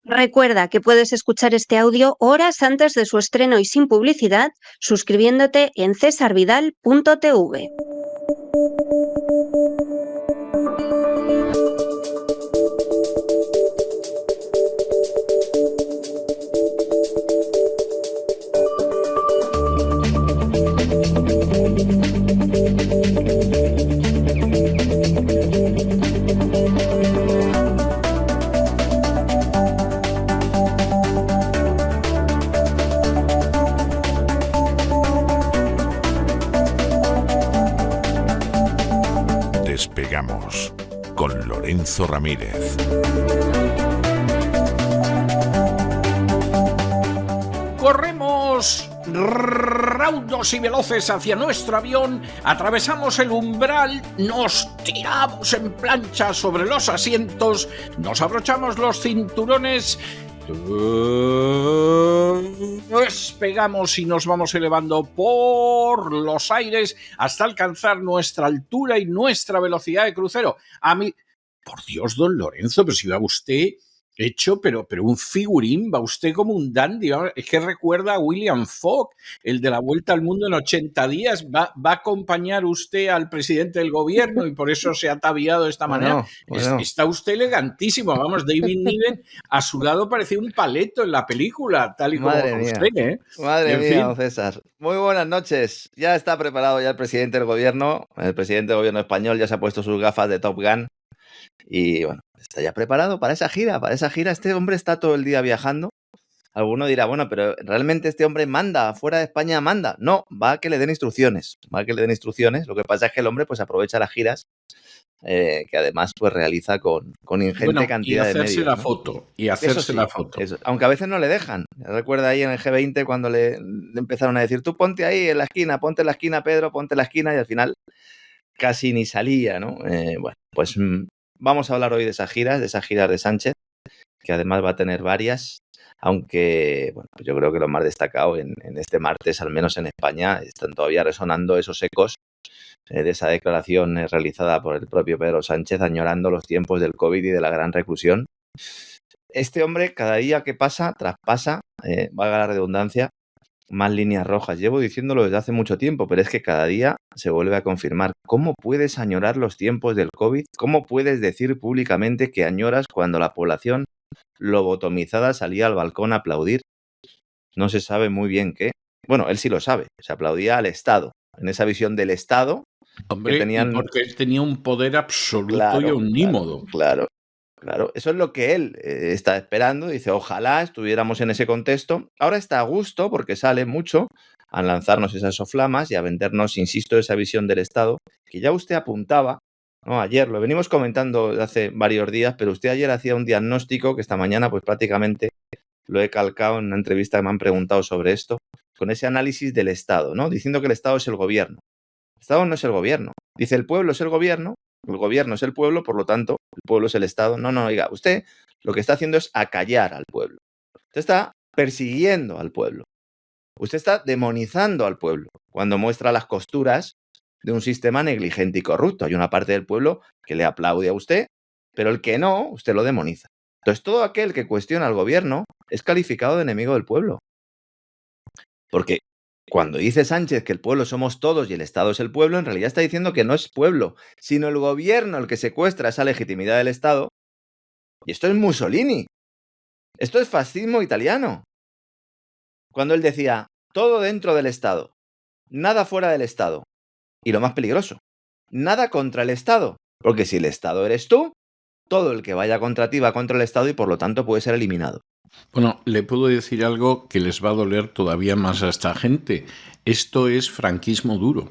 Recuerda que puedes escuchar este audio horas antes de su estreno y sin publicidad suscribiéndote en cesarvidal.tv. Despegamos con Lorenzo Ramírez. Corremos raudos y veloces hacia nuestro avión, atravesamos el umbral, nos tiramos en plancha sobre los asientos, nos abrochamos los cinturones, despegamos y nos vamos elevando por los aires hasta alcanzar nuestra altura y nuestra velocidad de crucero. Por Dios, don Lorenzo, pero si va usted hecho, pero un figurín, va usted como un dandy. Es que recuerda a William Fogg, el de la Vuelta al Mundo en 80 días. Va a acompañar usted al presidente del gobierno y por eso se ha ataviado de esta manera. Bueno. Está usted elegantísimo. Vamos, David Niven a su lado parecía un paleto en la película, tal y como usted, ¿eh? Madre mía, don César. Muy buenas noches. Ya está preparado ya el presidente del gobierno. El presidente del gobierno español ya se ha puesto sus gafas de Top Gun. Y bueno, está ya preparado para esa gira. Este hombre está todo el día viajando. Alguno dirá, bueno, pero realmente este hombre manda, fuera de España manda. No, va a que le den instrucciones. Lo que pasa es que el hombre pues aprovecha las giras, que además pues realiza con ingente cantidad de medios. Y hacerse la foto. Eso. Aunque a veces no le dejan. Recuerda ahí en el G20 cuando le empezaron a decir, tú ponte ahí en la esquina, ponte en la esquina, Pedro, ponte en la esquina, y al final casi ni salía, ¿no? Bueno, pues vamos a hablar hoy de esas giras de Sánchez, que además va a tener varias, aunque bueno, yo creo que lo más destacado en este martes, al menos en España, están todavía resonando esos ecos de esa declaración realizada por el propio Pedro Sánchez, añorando los tiempos del COVID y de la gran reclusión. Este hombre, cada día que pasa, traspasa, valga la redundancia, más líneas rojas. Llevo diciéndolo desde hace mucho tiempo, pero es que cada día se vuelve a confirmar. ¿Cómo puedes añorar los tiempos del COVID? ¿Cómo puedes decir públicamente que añoras cuando la población lobotomizada salía al balcón a aplaudir? No se sabe muy bien qué. Bueno, él sí lo sabe. Se aplaudía al Estado. En esa visión del Estado. Hombre, que tenían... porque él tenía un poder absoluto y omnímodo. Claro. Eso es lo que él está esperando. Dice, ojalá estuviéramos en ese contexto. Ahora está a gusto porque sale mucho a lanzarnos esas soflamas y a vendernos, insisto, esa visión del Estado que ya usted apuntaba, ¿no? Ayer lo venimos comentando hace varios días, pero usted ayer hacía un diagnóstico que esta mañana pues prácticamente lo he calcado en una entrevista que me han preguntado sobre esto, con ese análisis del Estado, ¿no? Diciendo que el Estado es el gobierno. El Estado no es el gobierno. Dice, el pueblo es el gobierno es el pueblo, por lo tanto, el pueblo es el Estado. No, oiga, usted lo que está haciendo es acallar al pueblo. Usted está persiguiendo al pueblo. Usted está demonizando al pueblo cuando muestra las costuras de un sistema negligente y corrupto. Hay una parte del pueblo que le aplaude a usted, pero el que no, usted lo demoniza. Entonces, todo aquel que cuestiona al gobierno es calificado de enemigo del pueblo. Porque cuando dice Sánchez que el pueblo somos todos y el Estado es el pueblo, en realidad está diciendo que no es pueblo, sino el gobierno el que secuestra esa legitimidad del Estado. Y esto es Mussolini. Esto es fascismo italiano. Cuando él decía, todo dentro del Estado, nada fuera del Estado. Y lo más peligroso, nada contra el Estado. Porque si el Estado eres tú, todo el que vaya contra ti va contra el Estado y por lo tanto puede ser eliminado. Bueno, le puedo decir algo que les va a doler todavía más a esta gente. Esto es franquismo duro.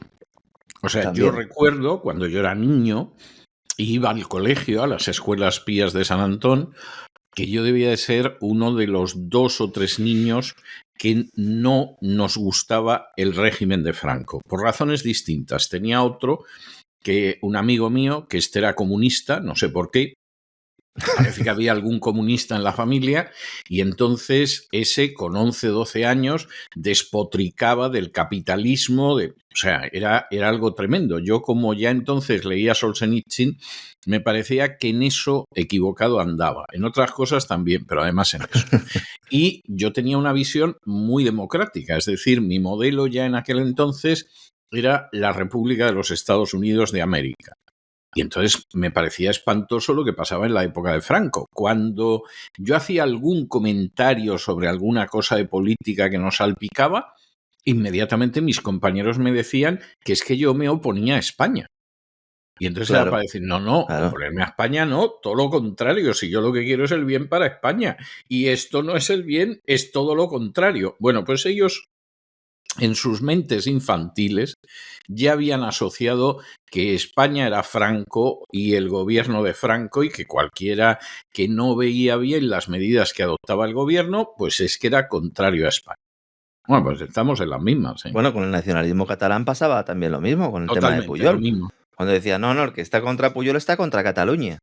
O sea, también. Yo recuerdo cuando yo era niño, iba al colegio, a las escuelas pías de San Antón, que yo debía de ser uno de los 2 o 3 niños que no nos gustaba el régimen de Franco, por razones distintas. Tenía otro, que un amigo mío, que era comunista, no sé por qué, Parece que había algún comunista en la familia y entonces ese, con 11, 12 años, despotricaba del capitalismo. O sea, era algo tremendo. Yo, como ya entonces leía Solzhenitsyn, me parecía que en eso equivocado andaba. En otras cosas también, pero además en eso. Y yo tenía una visión muy democrática. Es decir, mi modelo ya en aquel entonces era la República de los Estados Unidos de América. Y entonces me parecía espantoso lo que pasaba en la época de Franco. Cuando yo hacía algún comentario sobre alguna cosa de política que nos salpicaba, inmediatamente mis compañeros me decían que es que yo me oponía a España. Y entonces era para decir, no, oponerme a España no, todo lo contrario, si yo lo que quiero es el bien para España. Y esto no es el bien, es todo lo contrario. Bueno, pues ellos, en sus mentes infantiles, ya habían asociado que España era Franco y el gobierno de Franco, y que cualquiera que no veía bien las medidas que adoptaba el gobierno, pues es que era contrario a España. Bueno, pues estamos en las mismas. Bueno, con el nacionalismo catalán pasaba también lo mismo, con el tema de Pujol. Cuando decía, no, el que está contra Pujol está contra Cataluña.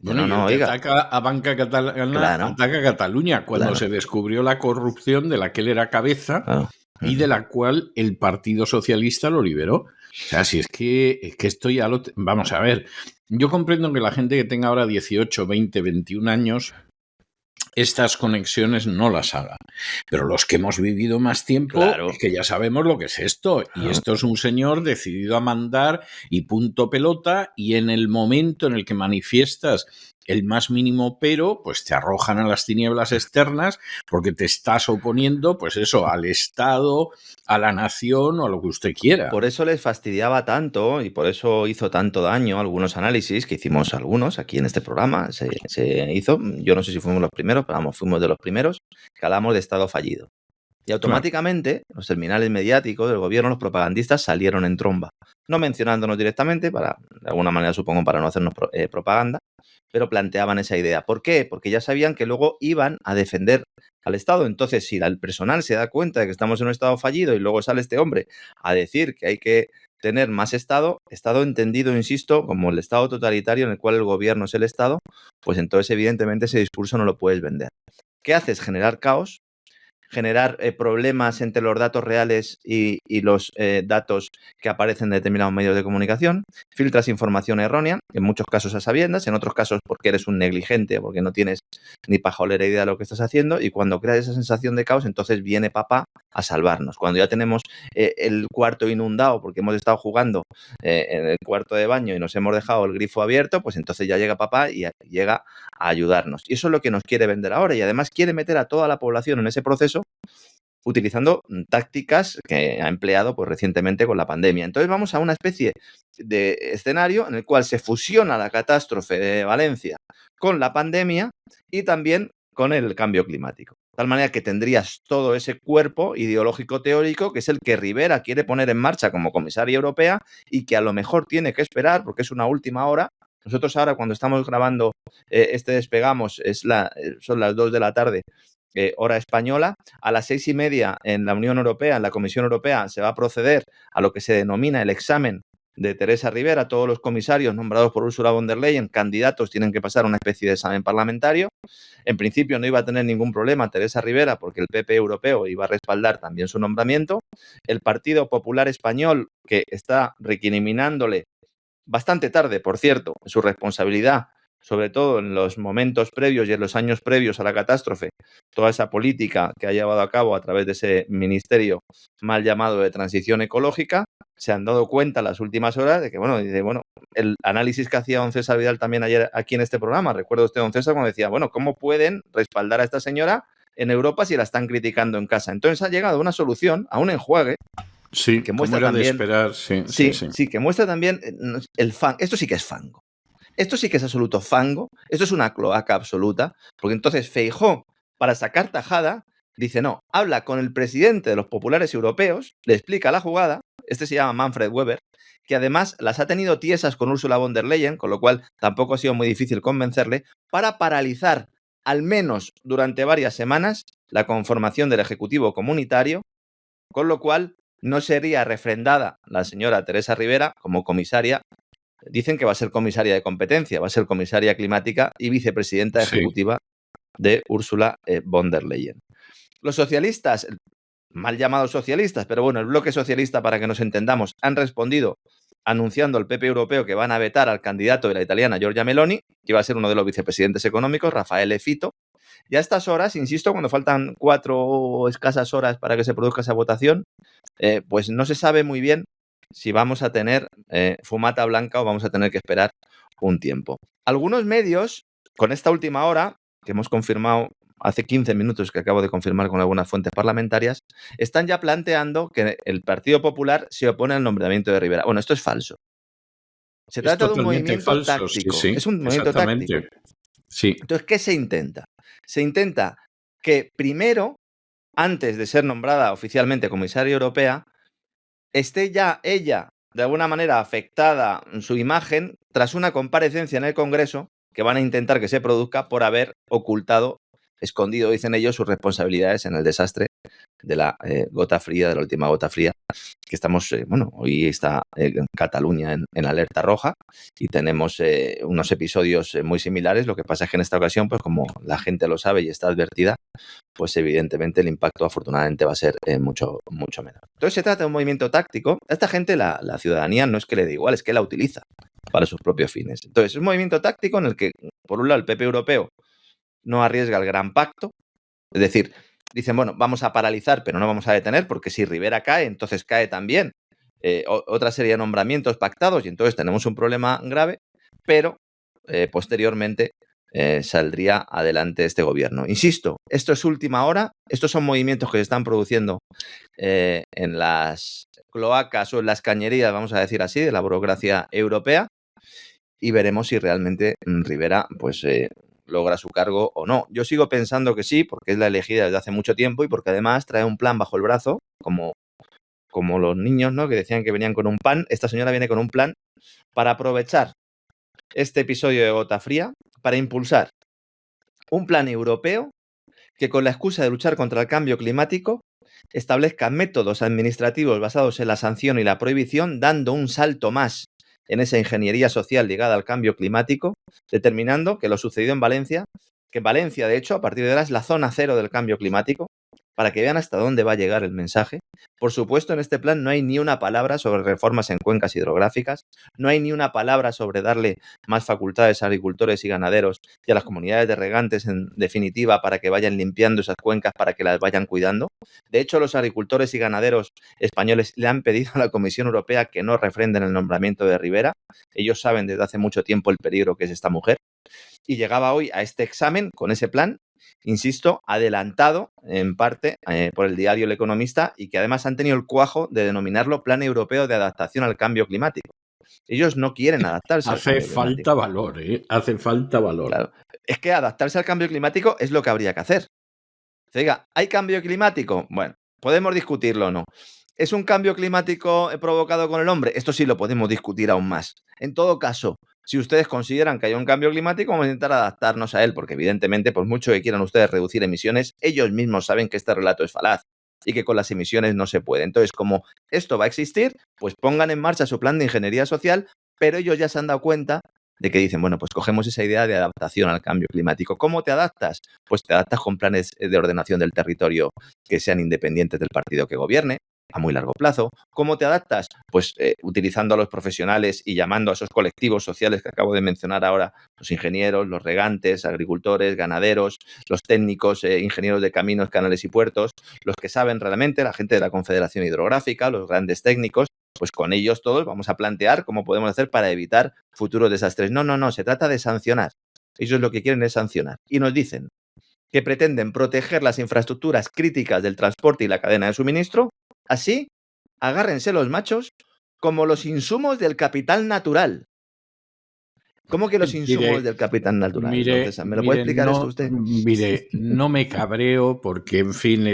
Bueno, no, y el que ataca a Banca Catalana, ataca a Cataluña, cuando se descubrió la corrupción de la que él era cabeza y de la cual el Partido Socialista lo liberó. O sea, si es que esto ya lo... Vamos a ver, yo comprendo que la gente que tenga ahora 18, 20, 21 años... estas conexiones no las haga. Pero los que hemos vivido más tiempo, es que ya sabemos lo que es esto. Y esto es un señor decidido a mandar y punto pelota, y en el momento en el que manifiestas el más mínimo pero, pues te arrojan a las tinieblas externas porque te estás oponiendo, pues eso, al Estado, a la nación o a lo que usted quiera. Por eso les fastidiaba tanto y por eso hizo tanto daño algunos análisis que hicimos algunos aquí en este programa. Se hizo, yo no sé si fuimos los primeros, pero vamos, fuimos de los primeros, que hablamos de Estado fallido. Y automáticamente los terminales mediáticos del gobierno, los propagandistas, salieron en tromba. No mencionándonos directamente, de alguna manera supongo para no hacernos propaganda, pero planteaban esa idea. ¿Por qué? Porque ya sabían que luego iban a defender al Estado. Entonces, si el personal se da cuenta de que estamos en un Estado fallido y luego sale este hombre a decir que hay que tener más Estado entendido, insisto, como el Estado totalitario en el cual el gobierno es el Estado, pues entonces evidentemente ese discurso no lo puedes vender. ¿Qué haces? Generar caos, generar problemas entre los datos reales y los datos que aparecen en determinados medios de comunicación, filtras información errónea, en muchos casos a sabiendas, en otros casos porque eres un negligente, porque no tienes ni pajolera idea de lo que estás haciendo, y cuando creas esa sensación de caos, entonces viene papá a salvarnos. Cuando ya tenemos el cuarto inundado porque hemos estado jugando en el cuarto de baño y nos hemos dejado el grifo abierto, pues entonces ya llega papá y llega a ayudarnos. Y eso es lo que nos quiere vender ahora, y además quiere meter a toda la población en ese proceso utilizando tácticas que ha empleado pues, recientemente con la pandemia. Entonces vamos a una especie de escenario en el cual se fusiona la catástrofe de Valencia con la pandemia y también con el cambio climático. De tal manera que tendrías todo ese cuerpo ideológico teórico que es el que Rivera quiere poner en marcha como comisaria europea y que a lo mejor tiene que esperar porque es una última hora. Nosotros ahora cuando estamos grabando este Despegamos son las 2 de la tarde, hora española. A las 6:30 en la Unión Europea, en la Comisión Europea, se va a proceder a lo que se denomina el examen de Teresa Rivera. Todos los comisarios nombrados por Ursula von der Leyen, candidatos, tienen que pasar una especie de examen parlamentario. En principio no iba a tener ningún problema Teresa Rivera porque el PP europeo iba a respaldar también su nombramiento. El Partido Popular Español, que está recriminándole bastante tarde, por cierto, su responsabilidad, sobre todo en los momentos previos y en los años previos a la catástrofe, toda esa política que ha llevado a cabo a través de ese ministerio mal llamado de transición ecológica, se han dado cuenta en las últimas horas de que, el análisis que hacía don César Vidal también ayer aquí en este programa, recuerdo usted, don César, cuando decía, ¿cómo pueden respaldar a esta señora en Europa si la están criticando en casa? Entonces ha llegado a una solución, a un enjuague, sí, que muestra también, de esperar, sí, que muestra también el fan. Esto sí que es fango. Esto sí que es absoluto fango, esto es una cloaca absoluta, porque entonces Feijóo, para sacar tajada, dice no, habla con el presidente de los populares europeos, le explica la jugada, este se llama Manfred Weber, que además las ha tenido tiesas con Ursula von der Leyen, con lo cual tampoco ha sido muy difícil convencerle, para paralizar, al menos durante varias semanas, la conformación del Ejecutivo Comunitario, con lo cual no sería refrendada la señora Teresa Rivera como comisaria dicen que va a ser comisaria de competencia, va a ser comisaria climática y vicepresidenta ejecutiva de Ursula von der Leyen. Los socialistas, mal llamados socialistas, pero bueno, el bloque socialista, para que nos entendamos, han respondido anunciando al PP europeo que van a vetar al candidato de la italiana Giorgia Meloni, que va a ser uno de los vicepresidentes económicos, Raffaele Fitto. Y a estas horas, insisto, cuando faltan 4 escasas horas para que se produzca esa votación, pues no se sabe muy bien si vamos a tener fumata blanca o vamos a tener que esperar un tiempo. Algunos medios, con esta última hora, que hemos confirmado hace 15 minutos, que acabo de confirmar con algunas fuentes parlamentarias, están ya planteando que el Partido Popular se opone al nombramiento de Rivera. Bueno, esto es falso. Se trata de un movimiento táctico. Sí, es un movimiento táctico. Sí. Entonces, ¿qué se intenta? Se intenta que primero, antes de ser nombrada oficialmente comisaria europea, esté ya ella, de alguna manera, afectada en su imagen tras una comparecencia en el Congreso que van a intentar que se produzca por haber ocultado, escondido, dicen ellos, sus responsabilidades en el desastre de la gota fría, de la última gota fría, que estamos, hoy está Cataluña en alerta roja y tenemos unos episodios muy similares. Lo que pasa es que en esta ocasión, pues como la gente lo sabe y está advertida, pues evidentemente el impacto afortunadamente va a ser mucho, mucho menor. Entonces se trata de un movimiento táctico. A esta gente la ciudadanía no es que le dé igual, es que la utiliza para sus propios fines. Entonces es un movimiento táctico en el que, por un lado, el PP europeo no arriesga el gran pacto, es decir, dicen, bueno, vamos a paralizar, pero no vamos a detener, porque si Rivera cae, entonces cae también otra serie de nombramientos pactados y entonces tenemos un problema grave, pero posteriormente saldría adelante este gobierno. Insisto, esto es última hora, estos son movimientos que se están produciendo en las cloacas o en las cañerías, vamos a decir así, de la burocracia europea, y veremos si realmente Rivera, pues logra su cargo o no. Yo sigo pensando que sí, porque es la elegida desde hace mucho tiempo y porque además trae un plan bajo el brazo, como los niños, ¿no?, que decían que venían con un pan. Esta señora viene con un plan para aprovechar este episodio de gota fría para impulsar un plan europeo que, con la excusa de luchar contra el cambio climático, establezca métodos administrativos basados en la sanción y la prohibición, dando un salto más en esa ingeniería social ligada al cambio climático, determinando que lo sucedido en Valencia, que Valencia, de hecho, a partir de ahora es la zona cero del cambio climático, para que vean hasta dónde va a llegar el mensaje. Por supuesto, en este plan no hay ni una palabra sobre reformas en cuencas hidrográficas, no hay ni una palabra sobre darle más facultades a agricultores y ganaderos y a las comunidades de regantes, en definitiva, para que vayan limpiando esas cuencas, para que las vayan cuidando. De hecho, los agricultores y ganaderos españoles le han pedido a la Comisión Europea que no refrenden el nombramiento de Rivera. Ellos saben desde hace mucho tiempo el peligro que es esta mujer. Y llegaba hoy a este examen con ese plan, insisto, adelantado en parte por el diario El Economista, y que además han tenido el cuajo de denominarlo Plan Europeo de Adaptación al Cambio Climático. Ellos no quieren adaptarse al cambio climático. Hace falta valor, hace falta valor. Claro. Es que adaptarse al cambio climático es lo que habría que hacer. Oiga, ¿hay cambio climático? Bueno, podemos discutirlo o no. ¿Es un cambio climático provocado con el hombre? Esto sí lo podemos discutir aún más. En todo caso, si ustedes consideran que hay un cambio climático, vamos a intentar adaptarnos a él, porque evidentemente, por mucho que quieran ustedes reducir emisiones, ellos mismos saben que este relato es falaz y que con las emisiones no se puede. Entonces, como esto va a existir, pues pongan en marcha su plan de ingeniería social, pero ellos ya se han dado cuenta de que dicen, bueno, pues cogemos esa idea de adaptación al cambio climático. ¿Cómo te adaptas? Pues te adaptas con planes de ordenación del territorio que sean independientes del partido que gobierne a muy largo plazo. ¿Cómo te adaptas? Pues utilizando a los profesionales y llamando a esos colectivos sociales que acabo de mencionar ahora, los ingenieros, los regantes, agricultores, ganaderos, los técnicos, ingenieros de caminos, canales y puertos, los que saben realmente, la gente de la Confederación Hidrográfica, los grandes técnicos. Pues con ellos todos vamos a plantear cómo podemos hacer para evitar futuros desastres. No, se trata de sancionar. Ellos lo que quieren es sancionar. Y nos dicen que pretenden proteger las infraestructuras críticas del transporte y la cadena de suministro. Así, agárrense los machos, como los insumos del capital natural. ¿Cómo que los insumos del capital natural? Entonces, ¿me lo puede explicar esto usted? Mire, no me cabreo porque, en fin,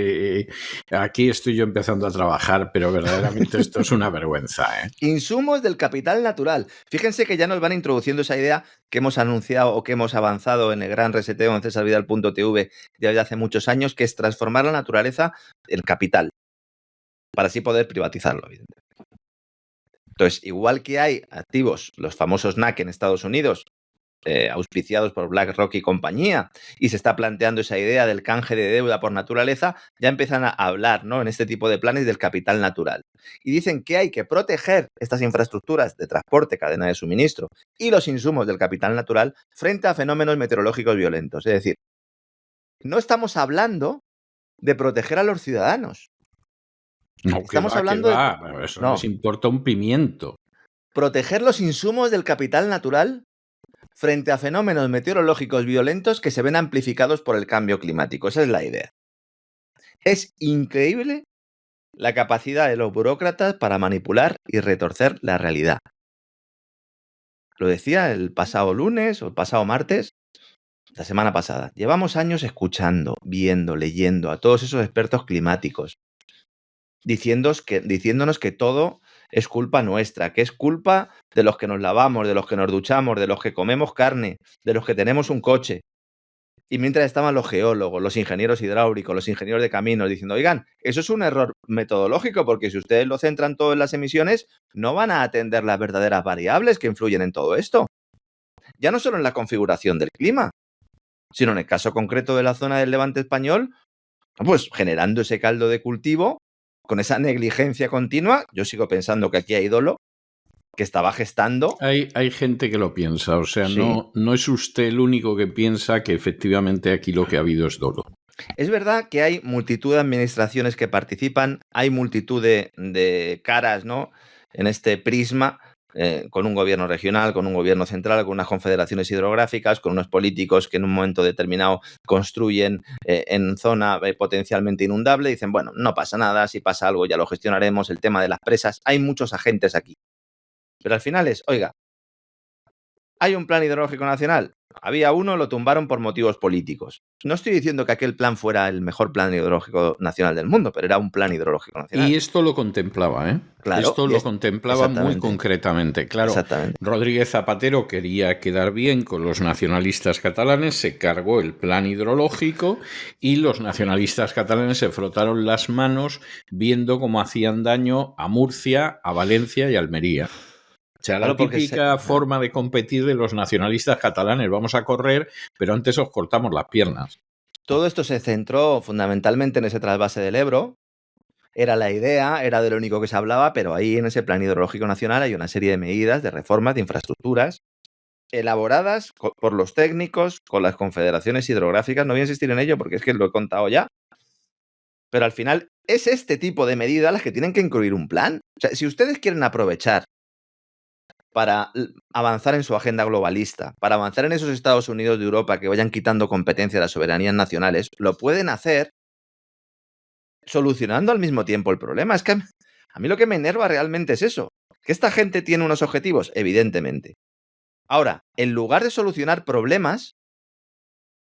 aquí estoy yo empezando a trabajar, pero verdaderamente esto es una vergüenza. Insumos del capital natural. Fíjense que ya nos van introduciendo esa idea que hemos anunciado o que hemos avanzado en el gran reseteo en cesarvidal.tv desde hace muchos años, que es transformar la naturaleza en capital, para así poder privatizarlo, evidentemente. Entonces, igual que hay activos, los famosos NAC en Estados Unidos, auspiciados por BlackRock y compañía, y se está planteando esa idea del canje de deuda por naturaleza, ya empiezan a hablar, ¿no?, en este tipo de planes del capital natural. Y dicen que hay que proteger estas infraestructuras de transporte, cadena de suministro y los insumos del capital natural frente a fenómenos meteorológicos violentos. Es decir, no estamos hablando de proteger a los ciudadanos. No, Estamos que hablando de... Eso no. les importa un pimiento. Proteger los insumos del capital natural frente a fenómenos meteorológicos violentos que se ven amplificados por el cambio climático. Esa es la idea. Es increíble la capacidad de los burócratas para manipular y retorcer la realidad. Lo decía el pasado lunes o el pasado martes, la semana pasada. Llevamos años escuchando, viendo, leyendo a todos esos expertos climáticos, diciéndonos que todo es culpa nuestra, que es culpa de los que nos lavamos, de los que nos duchamos, de los que comemos carne, de los que tenemos un coche. Y mientras estaban los geólogos, los ingenieros hidráulicos, los ingenieros de caminos diciendo, oigan, eso es un error metodológico porque si ustedes lo centran todo en las emisiones, no van a atender las verdaderas variables que influyen en todo esto. Ya no solo en la configuración del clima, sino en el caso concreto de la zona del Levante español, pues generando ese caldo de cultivo con esa negligencia continua. Yo sigo pensando que aquí hay dolo, que estaba gestando. Hay gente que lo piensa, o sea, Sí. no es usted el único que piensa que efectivamente aquí lo que ha habido es dolo. Es verdad que hay multitud de administraciones que participan, hay multitud de caras, ¿no?, en este prisma, con un gobierno regional, con un gobierno central, con unas confederaciones hidrográficas, con unos políticos que en un momento determinado construyen en zona potencialmente inundable. Dicen, bueno, no pasa nada, si pasa algo ya lo gestionaremos, el tema de las presas. Hay muchos agentes aquí. Pero al final es, oiga, ¿hay un plan hidrológico nacional? Había uno, lo tumbaron por motivos políticos. No estoy diciendo que aquel plan fuera el mejor plan hidrológico nacional del mundo, pero era un plan hidrológico nacional. Y esto lo contemplaba, ¿eh? Claro, esto lo contemplaba muy concretamente. Claro, Rodríguez Zapatero quería quedar bien con los nacionalistas catalanes, se cargó el plan hidrológico y los nacionalistas catalanes se frotaron las manos viendo cómo hacían daño a Murcia, a Valencia y a Almería. O sea, la típica forma de competir de los nacionalistas catalanes. Vamos a correr, pero antes os cortamos las piernas. Todo esto se centró fundamentalmente en ese trasvase del Ebro. Era la idea, era de lo único que se hablaba, pero ahí en ese plan hidrológico nacional hay una serie de medidas, de reformas, de infraestructuras, elaboradas por los técnicos, con las confederaciones hidrográficas. No voy a insistir en ello porque es que lo he contado ya. Pero al final es este tipo de medidas las que tienen que incluir un plan. O sea, si ustedes quieren aprovechar para avanzar en su agenda globalista, para avanzar en esos Estados Unidos de Europa que vayan quitando competencia a las soberanías nacionales, lo pueden hacer solucionando al mismo tiempo el problema. Es que a mí lo que me enerva realmente es eso, que esta gente tiene unos objetivos, evidentemente. Ahora, en lugar de solucionar problemas,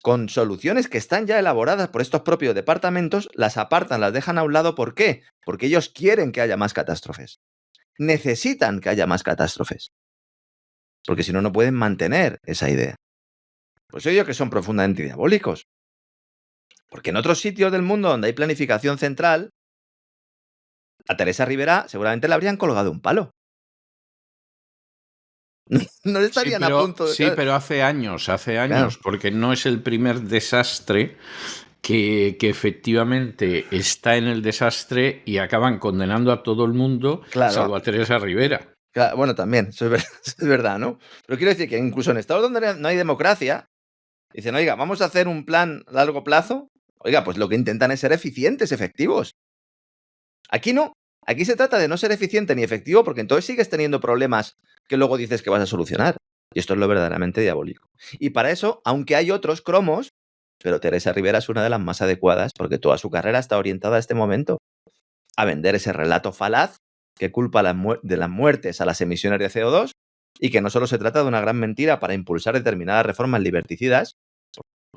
con soluciones que están ya elaboradas por estos propios departamentos, las apartan, las dejan a un lado. ¿Por qué? Porque ellos quieren que haya más catástrofes. Necesitan que haya más catástrofes. Porque si no, no pueden mantener esa idea. Pues yo digo que son profundamente diabólicos. Porque en otros sitios del mundo donde hay planificación central, a Teresa Rivera seguramente le habrían colgado un palo. No estarían a punto de... Sí, pero hace años, claro, porque no es el primer desastre que efectivamente está en el desastre y acaban condenando a todo el mundo, claro, salvo a Teresa Rivera. Claro, bueno, también, eso es verdad, ¿no? Pero quiero decir que incluso en estados donde no hay democracia, dicen, oiga, vamos a hacer un plan a largo plazo. Oiga, pues lo que intentan es ser eficientes, efectivos. Aquí no. Aquí se trata de no ser eficiente ni efectivo porque entonces sigues teniendo problemas que luego dices que vas a solucionar. Y esto es lo verdaderamente diabólico. Y para eso, aunque hay otros cromos, pero Teresa Rivera es una de las más adecuadas porque toda su carrera está orientada a este momento, a vender ese relato falaz que culpa de las muertes a las emisiones de CO2 y que no solo se trata de una gran mentira para impulsar determinadas reformas liberticidas,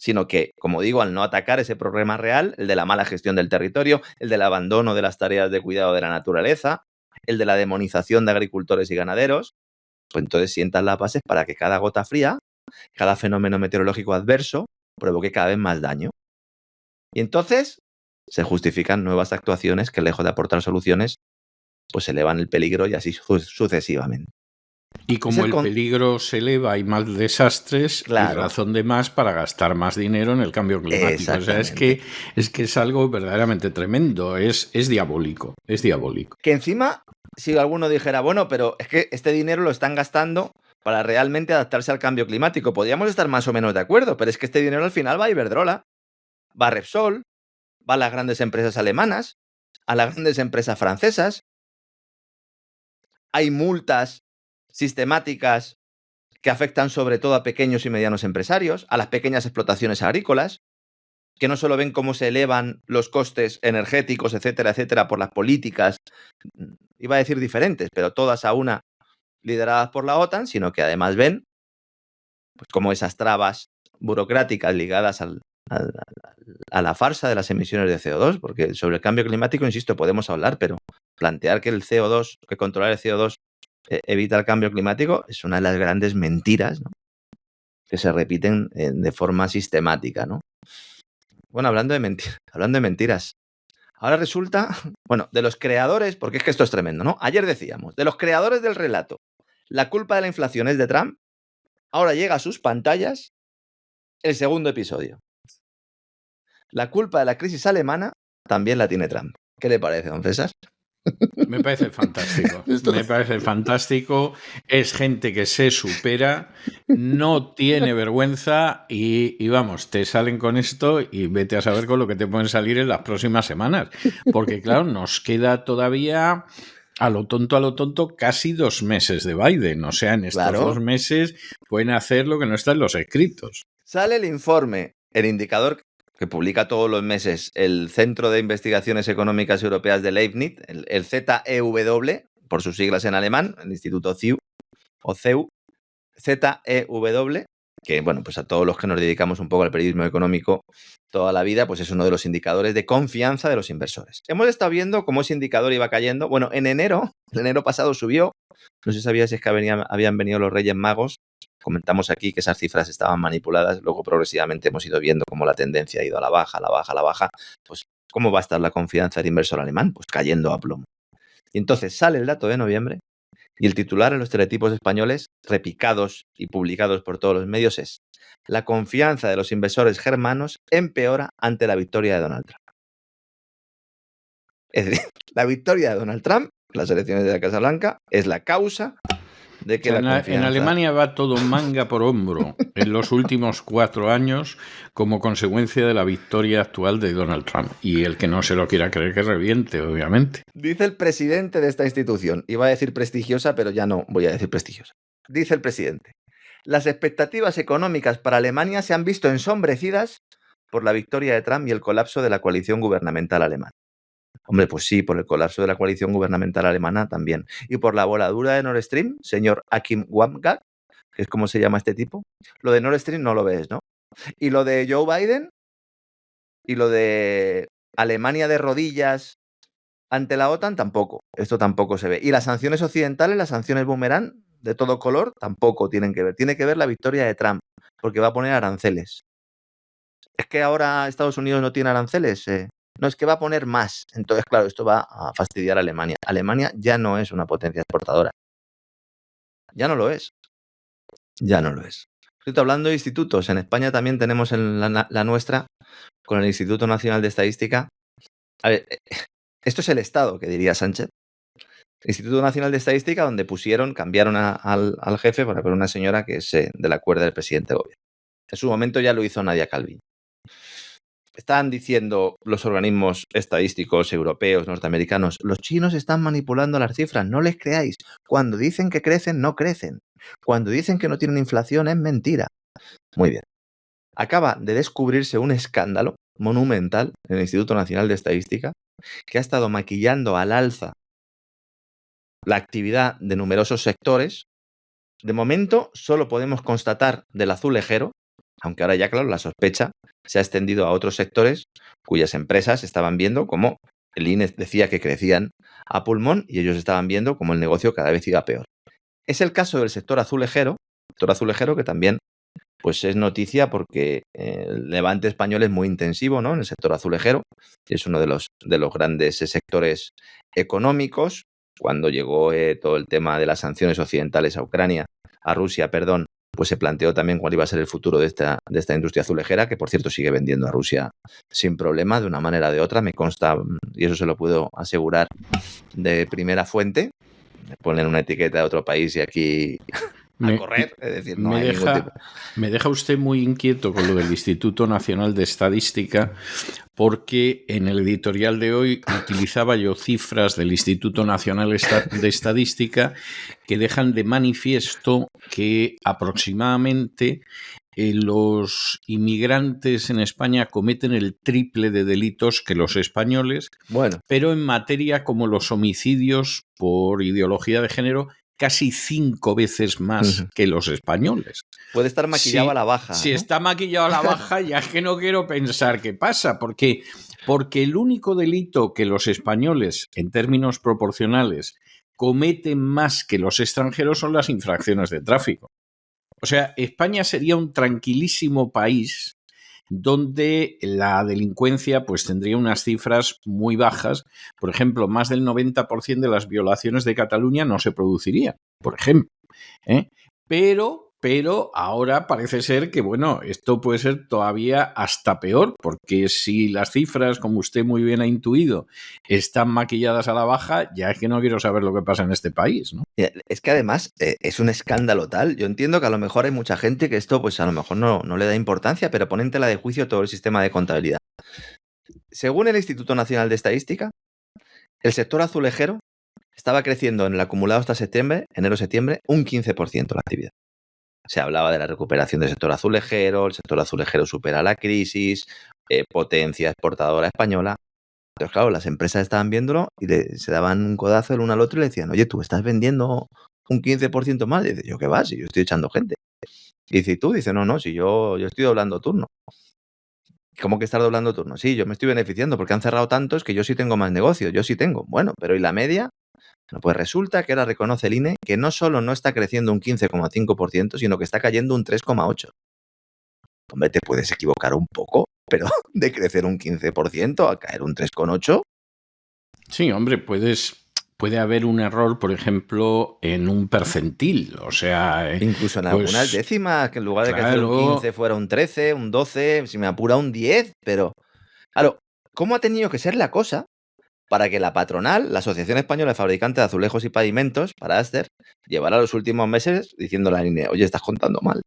sino que, como digo, al no atacar ese problema real, el de la mala gestión del territorio, el del abandono de las tareas de cuidado de la naturaleza, el de la demonización de agricultores y ganaderos, pues entonces sientan las bases para que cada gota fría, cada fenómeno meteorológico adverso, provoque cada vez más daño. Y entonces se justifican nuevas actuaciones que, lejos de aportar soluciones, pues elevan el peligro y así sucesivamente. Y como el peligro se eleva, hay más desastres, Claro. y razón de más para gastar más dinero en el cambio climático. O sea, es que es algo verdaderamente tremendo, es diabólico, es diabólico. Que encima, si alguno dijera, bueno, pero es que este dinero lo están gastando para realmente adaptarse al cambio climático, podríamos estar más o menos de acuerdo, pero es que este dinero al final va a Iberdrola, va a Repsol, va a las grandes empresas alemanas, a las grandes empresas francesas. Hay multas sistemáticas que afectan sobre todo a pequeños y medianos empresarios, a las pequeñas explotaciones agrícolas, que no solo ven cómo se elevan los costes energéticos, etcétera, etcétera, por las políticas, iba a decir diferentes, pero todas a una lideradas por la OTAN, sino que además ven pues, cómo esas trabas burocráticas ligadas a la farsa de las emisiones de CO2, porque sobre el cambio climático, insisto, podemos hablar, pero plantear que el CO2, que controlar el CO2 evita el cambio climático, es una de las grandes mentiras, ¿no?, que se repiten de forma sistemática, ¿no? Bueno, hablando de mentiras, ahora resulta, bueno, de los creadores, porque es que esto es tremendo, ¿no? Ayer decíamos, de los creadores del relato, la culpa de la inflación es de Trump, ahora llega a sus pantallas el segundo episodio. La culpa de la crisis alemana también la tiene Trump. ¿Qué le parece, don César? Me parece fantástico. Me parece fantástico. Es gente que se supera, no tiene vergüenza y vamos, te salen con esto y vete a saber con lo que te pueden salir en las próximas semanas. Porque claro, nos queda todavía a lo tonto, casi 2 meses de Biden. O sea, en estos 2 meses pueden hacer lo que no está en los escritos. Sale el informe, el indicador que publica todos los meses el Centro de Investigaciones Económicas Europeas de Leibniz, el ZEW, por sus siglas en alemán, el Instituto CEU, o CEU, ZEW, que, bueno, pues a todos los que nos dedicamos un poco al periodismo económico toda la vida, pues es uno de los indicadores de confianza de los inversores. Hemos estado viendo cómo ese indicador iba cayendo. Bueno, en enero pasado subió. No sé si sabías si es que habían venido los Reyes Magos. Comentamos aquí que esas cifras estaban manipuladas. Luego progresivamente hemos ido viendo cómo la tendencia ha ido a la baja, a la baja, a la baja. Pues, ¿cómo va a estar la confianza del inversor alemán? Pues cayendo a plomo. Y entonces sale el dato de noviembre y el titular en los teletipos españoles, repicados y publicados por todos los medios, es: la confianza de los inversores germanos empeora ante la victoria de Donald Trump. Es decir, la victoria de Donald Trump, las elecciones de la Casa Blanca, es la causa de que en Alemania va todo manga por hombro en los últimos 4 años como consecuencia de la victoria actual de Donald Trump. Y el que no se lo quiera creer, que reviente, obviamente. Dice el presidente de esta institución, iba a decir prestigiosa, pero ya no voy a decir prestigiosa. Dice el presidente: las expectativas económicas para Alemania se han visto ensombrecidas por la victoria de Trump y el colapso de la coalición gubernamental alemana. Hombre, pues sí, por el colapso de la coalición gubernamental alemana también. Y por la voladura de Nord Stream, señor Achim Wamgart, que es como se llama este tipo. Lo de Nord Stream no lo ves, ¿no? Y lo de Joe Biden y lo de Alemania de rodillas ante la OTAN tampoco. Esto tampoco se ve. Y las sanciones occidentales, las sanciones boomerang de todo color, tampoco tienen que ver. Tiene que ver la victoria de Trump, porque va a poner aranceles. ¿Es que ahora Estados Unidos no tiene aranceles? No, es que va a poner más. Entonces, claro, esto va a fastidiar a Alemania. Alemania ya no es una potencia exportadora. Ya no lo es. Ya no lo es. Estoy hablando de institutos. En España también tenemos la nuestra, con el Instituto Nacional de Estadística. A ver, esto es el Estado, que diría Sánchez. El Instituto Nacional de Estadística, donde cambiaron al jefe para poner una señora que es de la cuerda del presidente de gobierno. En su momento ya lo hizo Nadia Calviño. Están diciendo los organismos estadísticos europeos, norteamericanos: los chinos están manipulando las cifras, no les creáis. Cuando dicen que crecen, no crecen. Cuando dicen que no tienen inflación, es mentira. Muy bien. Acaba de descubrirse un escándalo monumental en el Instituto Nacional de Estadística, que ha estado maquillando al alza la actividad de numerosos sectores. De momento, solo podemos constatar del azulejero, aunque ahora ya, claro, la sospecha se ha extendido a otros sectores cuyas empresas estaban viendo cómo el INE decía que crecían a pulmón y ellos estaban viendo cómo el negocio cada vez iba peor. Es el caso del sector azulejero que también pues es noticia porque el levante español es muy intensivo, ¿no?, en el sector azulejero. Es uno de los grandes sectores económicos. cuando llegó todo el tema de las sanciones occidentales a Rusia, pues se planteó también cuál iba a ser el futuro de esta industria azulejera, que por cierto sigue vendiendo a Rusia sin problema, de una manera o de otra, me consta, y eso se lo puedo asegurar de primera fuente. Ponen una etiqueta de otro país y aquí a correr, es decir, no hay ningún tipo. Me deja usted muy inquieto con lo del Instituto Nacional de Estadística, porque en el editorial de hoy utilizaba yo cifras del Instituto Nacional de Estadística que dejan de manifiesto que aproximadamente los inmigrantes en España cometen el triple de delitos que los españoles, bueno, pero en materia como los homicidios por ideología de género, casi 5 veces más que los españoles. Puede estar maquillado a la baja. Si ¿no? está maquillado a la baja, ya es que no quiero pensar qué pasa, porque el único delito que los españoles, en términos proporcionales, cometen más que los extranjeros son las infracciones de tráfico. O sea, España sería un tranquilísimo país donde la delincuencia pues tendría unas cifras muy bajas. Por ejemplo, más del 90% de las violaciones de Cataluña no se producirían, por ejemplo. Pero ahora parece ser que, bueno, esto puede ser todavía hasta peor, porque si las cifras, como usted muy bien ha intuido, están maquilladas a la baja, ya es que no quiero saber lo que pasa en este país, ¿no? Es que además es un escándalo tal. Yo entiendo que a lo mejor hay mucha gente que esto, pues a lo mejor no le da importancia, pero pone en tela de juicio todo el sistema de contabilidad. Según el Instituto Nacional de Estadística, el sector azulejero estaba creciendo en el acumulado hasta septiembre, enero-septiembre, un 15% la actividad. Se hablaba de la recuperación del sector azulejero, el sector azulejero supera la crisis, potencia exportadora española. Entonces, claro, las empresas estaban viéndolo y se daban un codazo el uno al otro y le decían, oye, tú estás vendiendo un 15% más. Y dice, ¿yo qué va? Si yo estoy echando gente. Y dice, ¿y tú? Dice, no, si yo estoy doblando turno. ¿Cómo que estás doblando turno? Sí, yo me estoy beneficiando porque han cerrado tantos que yo sí tengo más negocios, yo sí tengo. Bueno, pero ¿y la media? No, pues resulta que ahora reconoce el INE que no solo no está creciendo un 15,5%, sino que está cayendo un 3,8%. Hombre, te puedes equivocar un poco, pero de crecer un 15% a caer un 3,8%. Sí, hombre, puede haber un error, por ejemplo, en un percentil, o sea... incluso en algunas décimas, que en lugar de crecer un 15 fuera un 13, un 12, si me apura un 10, pero... Claro, ¿cómo ha tenido que ser la cosa para que la patronal, la Asociación Española de Fabricantes de Azulejos y Pavimentos, para Aster, llevara los últimos meses diciéndole al INE, oye, estás contando mal?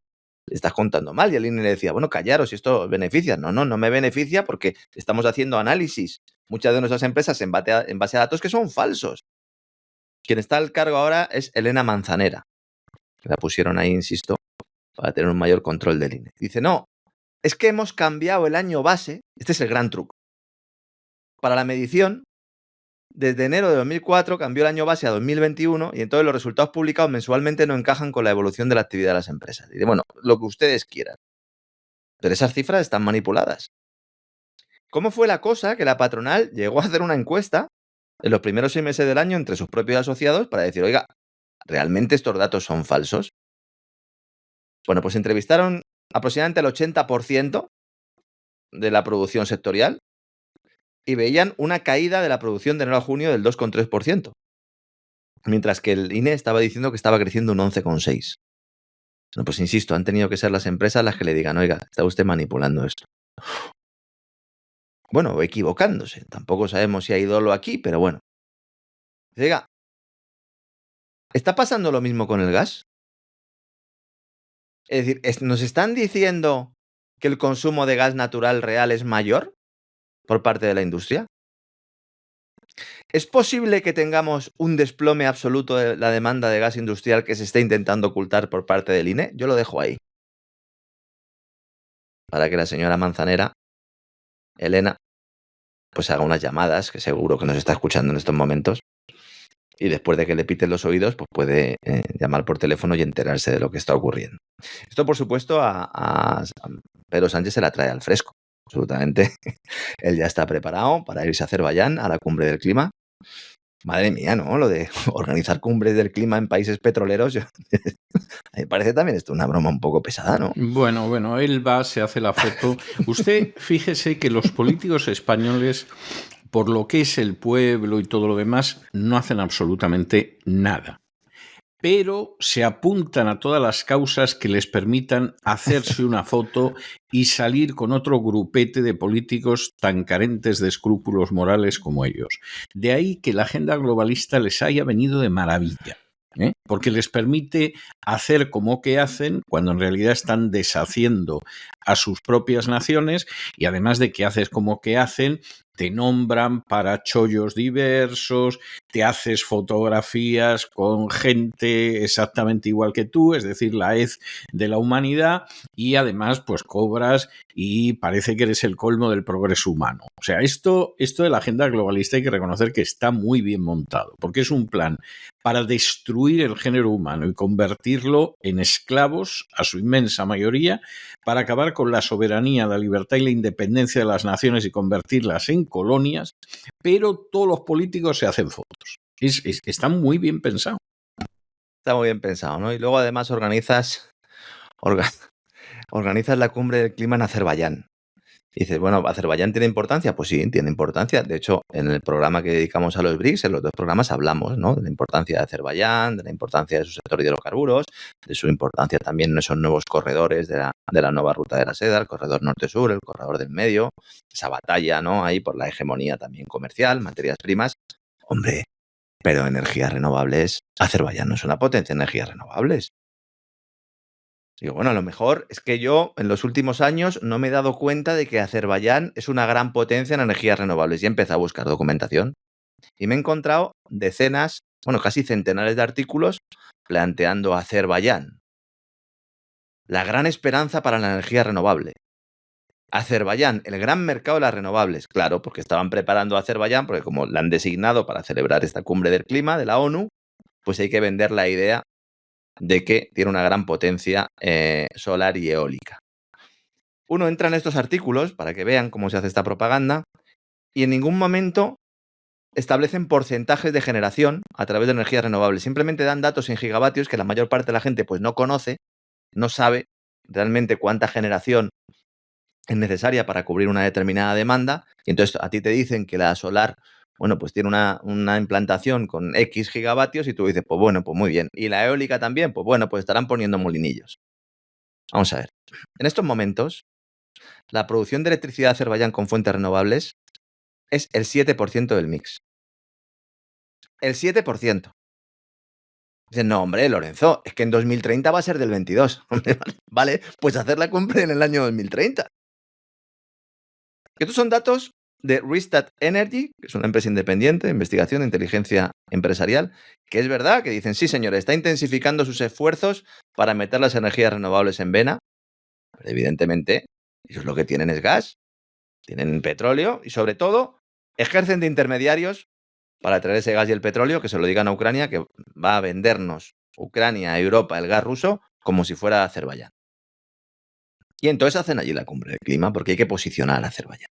Y el INE le decía, bueno, callaros, si esto beneficia. No me beneficia porque estamos haciendo análisis. Muchas de nuestras empresas en base a datos que son falsos. Quien está al cargo ahora es Elena Manzanera. La pusieron ahí, insisto, para tener un mayor control del INE. Dice, no, es que hemos cambiado el año base. Este es el gran truco. Para la medición, desde enero de 2004 cambió el año base a 2021 y entonces los resultados publicados mensualmente no encajan con la evolución de la actividad de las empresas. Dice, bueno, lo que ustedes quieran. Pero esas cifras están manipuladas. ¿Cómo fue la cosa que la patronal llegó a hacer una encuesta en los primeros 6 meses del año entre sus propios asociados para decir, oiga, ¿realmente estos datos son falsos? Bueno, pues entrevistaron aproximadamente el 80% de la producción sectorial y veían una caída de la producción de enero a junio del 2,3%, mientras que el INE estaba diciendo que estaba creciendo un 11,6%. Bueno, pues insisto, han tenido que ser las empresas las que le digan, oiga, está usted manipulando esto. Bueno, o equivocándose. Tampoco sabemos si hay dolo aquí, pero bueno. Diga, ¿está pasando lo mismo con el gas? Es decir, ¿nos están diciendo que el consumo de gas natural real es mayor por parte de la industria? ¿Es posible que tengamos un desplome absoluto de la demanda de gas industrial que se esté intentando ocultar por parte del INE? Yo lo dejo ahí. Para que la señora Manzanera, Elena, pues haga unas llamadas, que seguro que nos está escuchando en estos momentos, y después de que le piten los oídos, pues puede llamar por teléfono y enterarse de lo que está ocurriendo. Esto, por supuesto, a Pedro Sánchez se la trae al fresco. Absolutamente. Él ya está preparado para irse a Azerbaiyán, a la cumbre del clima. Madre mía, ¿no? Lo de organizar cumbres del clima en países petroleros, a mí me parece también esto una broma un poco pesada, ¿no? Bueno, él va, se hace la foto. Usted fíjese que los políticos españoles por lo que es el pueblo y todo lo demás, no hacen absolutamente nada. Pero se apuntan a todas las causas que les permitan hacerse una foto y salir con otro grupete de políticos tan carentes de escrúpulos morales como ellos. De ahí que la agenda globalista les haya venido de maravilla, porque les permite hacer como que hacen cuando en realidad están deshaciendo a sus propias naciones, y además de que haces como que hacen, te nombran para chollos diversos, te haces fotografías con gente exactamente igual que tú, es decir, la hez de la humanidad, y además pues cobras y parece que eres el colmo del progreso humano. O sea, esto de la agenda globalista hay que reconocer que está muy bien montado, porque es un plan para destruir el género humano y convertirlo en esclavos, a su inmensa mayoría, para acabar con la soberanía, la libertad y la independencia de las naciones y convertirlas en colonias, pero todos los políticos se hacen fotos. Está muy bien pensado. Está muy bien pensado, ¿no? Y luego además organizas la cumbre del clima en Azerbaiyán. Y dices, bueno, ¿Azerbaiyán tiene importancia? Pues sí, tiene importancia. De hecho, en el programa que dedicamos a los BRICS, en los 2 programas hablamos, ¿no?, de la importancia de Azerbaiyán, de la importancia de su sector de hidrocarburos, de su importancia también en esos nuevos corredores de la nueva ruta de la seda, el corredor norte-sur, el corredor del medio, esa batalla, ¿no?, ahí por la hegemonía también comercial, materias primas. Hombre, pero energías renovables, Azerbaiyán no es una potencia en energías renovables. Digo, bueno, a lo mejor es que yo en los últimos años no me he dado cuenta de que Azerbaiyán es una gran potencia en energías renovables y he empezado a buscar documentación. Y me he encontrado decenas, bueno, casi centenares de artículos planteando a Azerbaiyán la gran esperanza para la energía renovable. Azerbaiyán, el gran mercado de las renovables. Claro, porque estaban preparando a Azerbaiyán, porque como la han designado para celebrar esta cumbre del clima de la ONU, pues hay que vender la idea de que tiene una gran potencia solar y eólica. Uno entra en estos artículos para que vean cómo se hace esta propaganda y en ningún momento establecen porcentajes de generación a través de energías renovables. Simplemente dan datos en gigavatios que la mayor parte de la gente pues no conoce, no sabe realmente cuánta generación es necesaria para cubrir una determinada demanda, y entonces a ti te dicen que la solar, bueno, pues tiene una implantación con X gigavatios y tú dices, pues bueno, pues muy bien. ¿Y la eólica también? Pues bueno, pues estarán poniendo molinillos. Vamos a ver. En estos momentos, la producción de electricidad de Azerbaiyán con fuentes renovables es el 7% del mix. El 7%. Dicen, no, hombre, Lorenzo, es que en 2030 va a ser del 22. Vale, pues hacer la cumbre en el año 2030. Estos son datos de Rystad Energy, que es una empresa independiente de investigación de inteligencia empresarial, que es verdad que dicen, sí, señor, está intensificando sus esfuerzos para meter las energías renovables en vena, pero evidentemente ellos lo que tienen es gas, tienen petróleo y sobre todo ejercen de intermediarios para traer ese gas y el petróleo, que se lo digan a Ucrania, que va a vendernos Ucrania a Europa el gas ruso como si fuera Azerbaiyán. Y entonces hacen allí la cumbre del clima porque hay que posicionar a Azerbaiyán.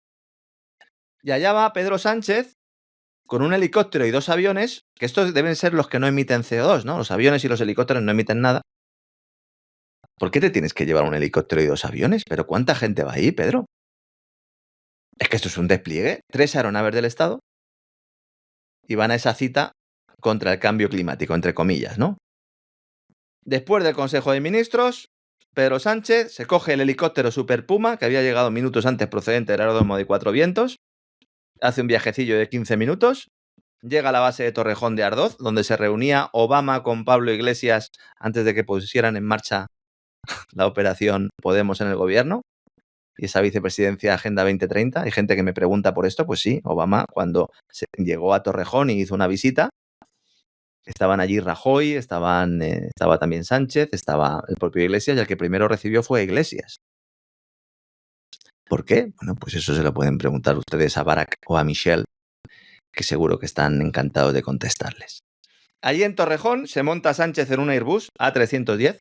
Y allá va Pedro Sánchez con un helicóptero y 2 aviones, que estos deben ser los que no emiten CO2, ¿no? Los aviones y los helicópteros no emiten nada. ¿Por qué te tienes que llevar un helicóptero y 2 aviones? ¿Pero cuánta gente va ahí, Pedro? Es que esto es un despliegue. 3 aeronaves del Estado y van a esa cita contra el cambio climático, entre comillas, ¿no? Después del Consejo de Ministros, Pedro Sánchez se coge el helicóptero Super Puma, que había llegado minutos antes procedente del aeródromo de Cuatro Vientos, hace un viajecillo de 15 minutos, llega a la base de Torrejón de Ardoz, donde se reunía Obama con Pablo Iglesias antes de que pusieran en marcha la operación Podemos en el gobierno y esa vicepresidencia Agenda 2030. Hay gente que me pregunta por esto. Pues sí, Obama cuando llegó a Torrejón y hizo una visita, estaban allí Rajoy, estaba también Sánchez, estaba el propio Iglesias y el que primero recibió fue Iglesias. ¿Por qué? Bueno, pues eso se lo pueden preguntar ustedes a Barack o a Michelle, que seguro que están encantados de contestarles. Allí en Torrejón se monta Sánchez en un Airbus A310.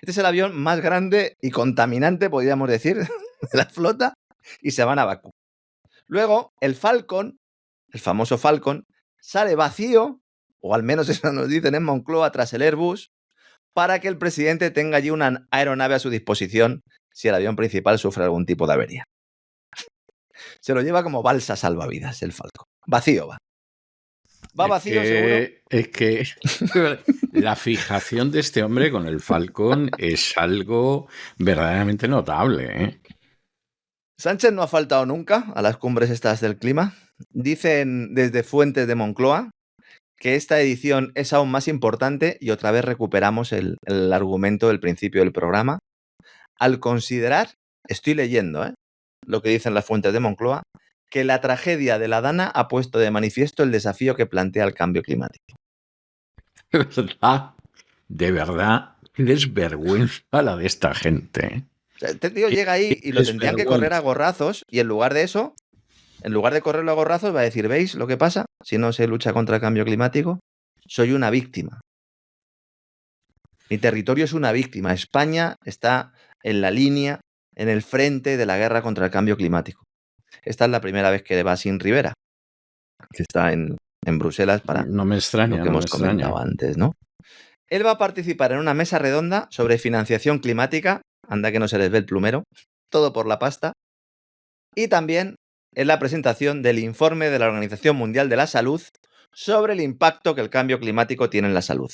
Este es el avión más grande y contaminante, podríamos decir, de la flota, y se van a Bakú. Luego, el Falcon, el famoso Falcon, sale vacío, o al menos eso nos dicen en Moncloa tras el Airbus, para que el presidente tenga allí una aeronave a su disposición si el avión principal sufre algún tipo de avería. Se lo lleva como balsa salvavidas el Falcon. Vacío va. Va vacío, seguro. Es que la fijación de este hombre con el Falcón es algo verdaderamente notable, ¿eh? Sánchez no ha faltado nunca a las cumbres estas del clima. Dicen desde fuentes de Moncloa que esta edición es aún más importante y otra vez recuperamos el argumento del principio del programa. Al considerar, estoy leyendo lo que dicen las fuentes de Moncloa, que la tragedia de la Dana ha puesto de manifiesto el desafío que plantea el cambio climático. De verdad, desvergüenza la de esta gente, ¿eh? O sea, este tío llega ahí y lo tendrían que correr a gorrazos y en lugar de eso, en lugar de correrlo a gorrazos, va a decir, ¿veis lo que pasa si no se lucha contra el cambio climático? Soy una víctima. Mi territorio es una víctima. España está en la línea, en el frente de la guerra contra el cambio climático. Esta es la primera vez que va sin Rivera, que está en Bruselas para No me extraña, lo que hemos comentado antes, ¿no? Él va a participar en una mesa redonda sobre financiación climática, anda que no se les ve el plumero, todo por la pasta, y también en la presentación del informe de la Organización Mundial de la Salud sobre el impacto que el cambio climático tiene en la salud.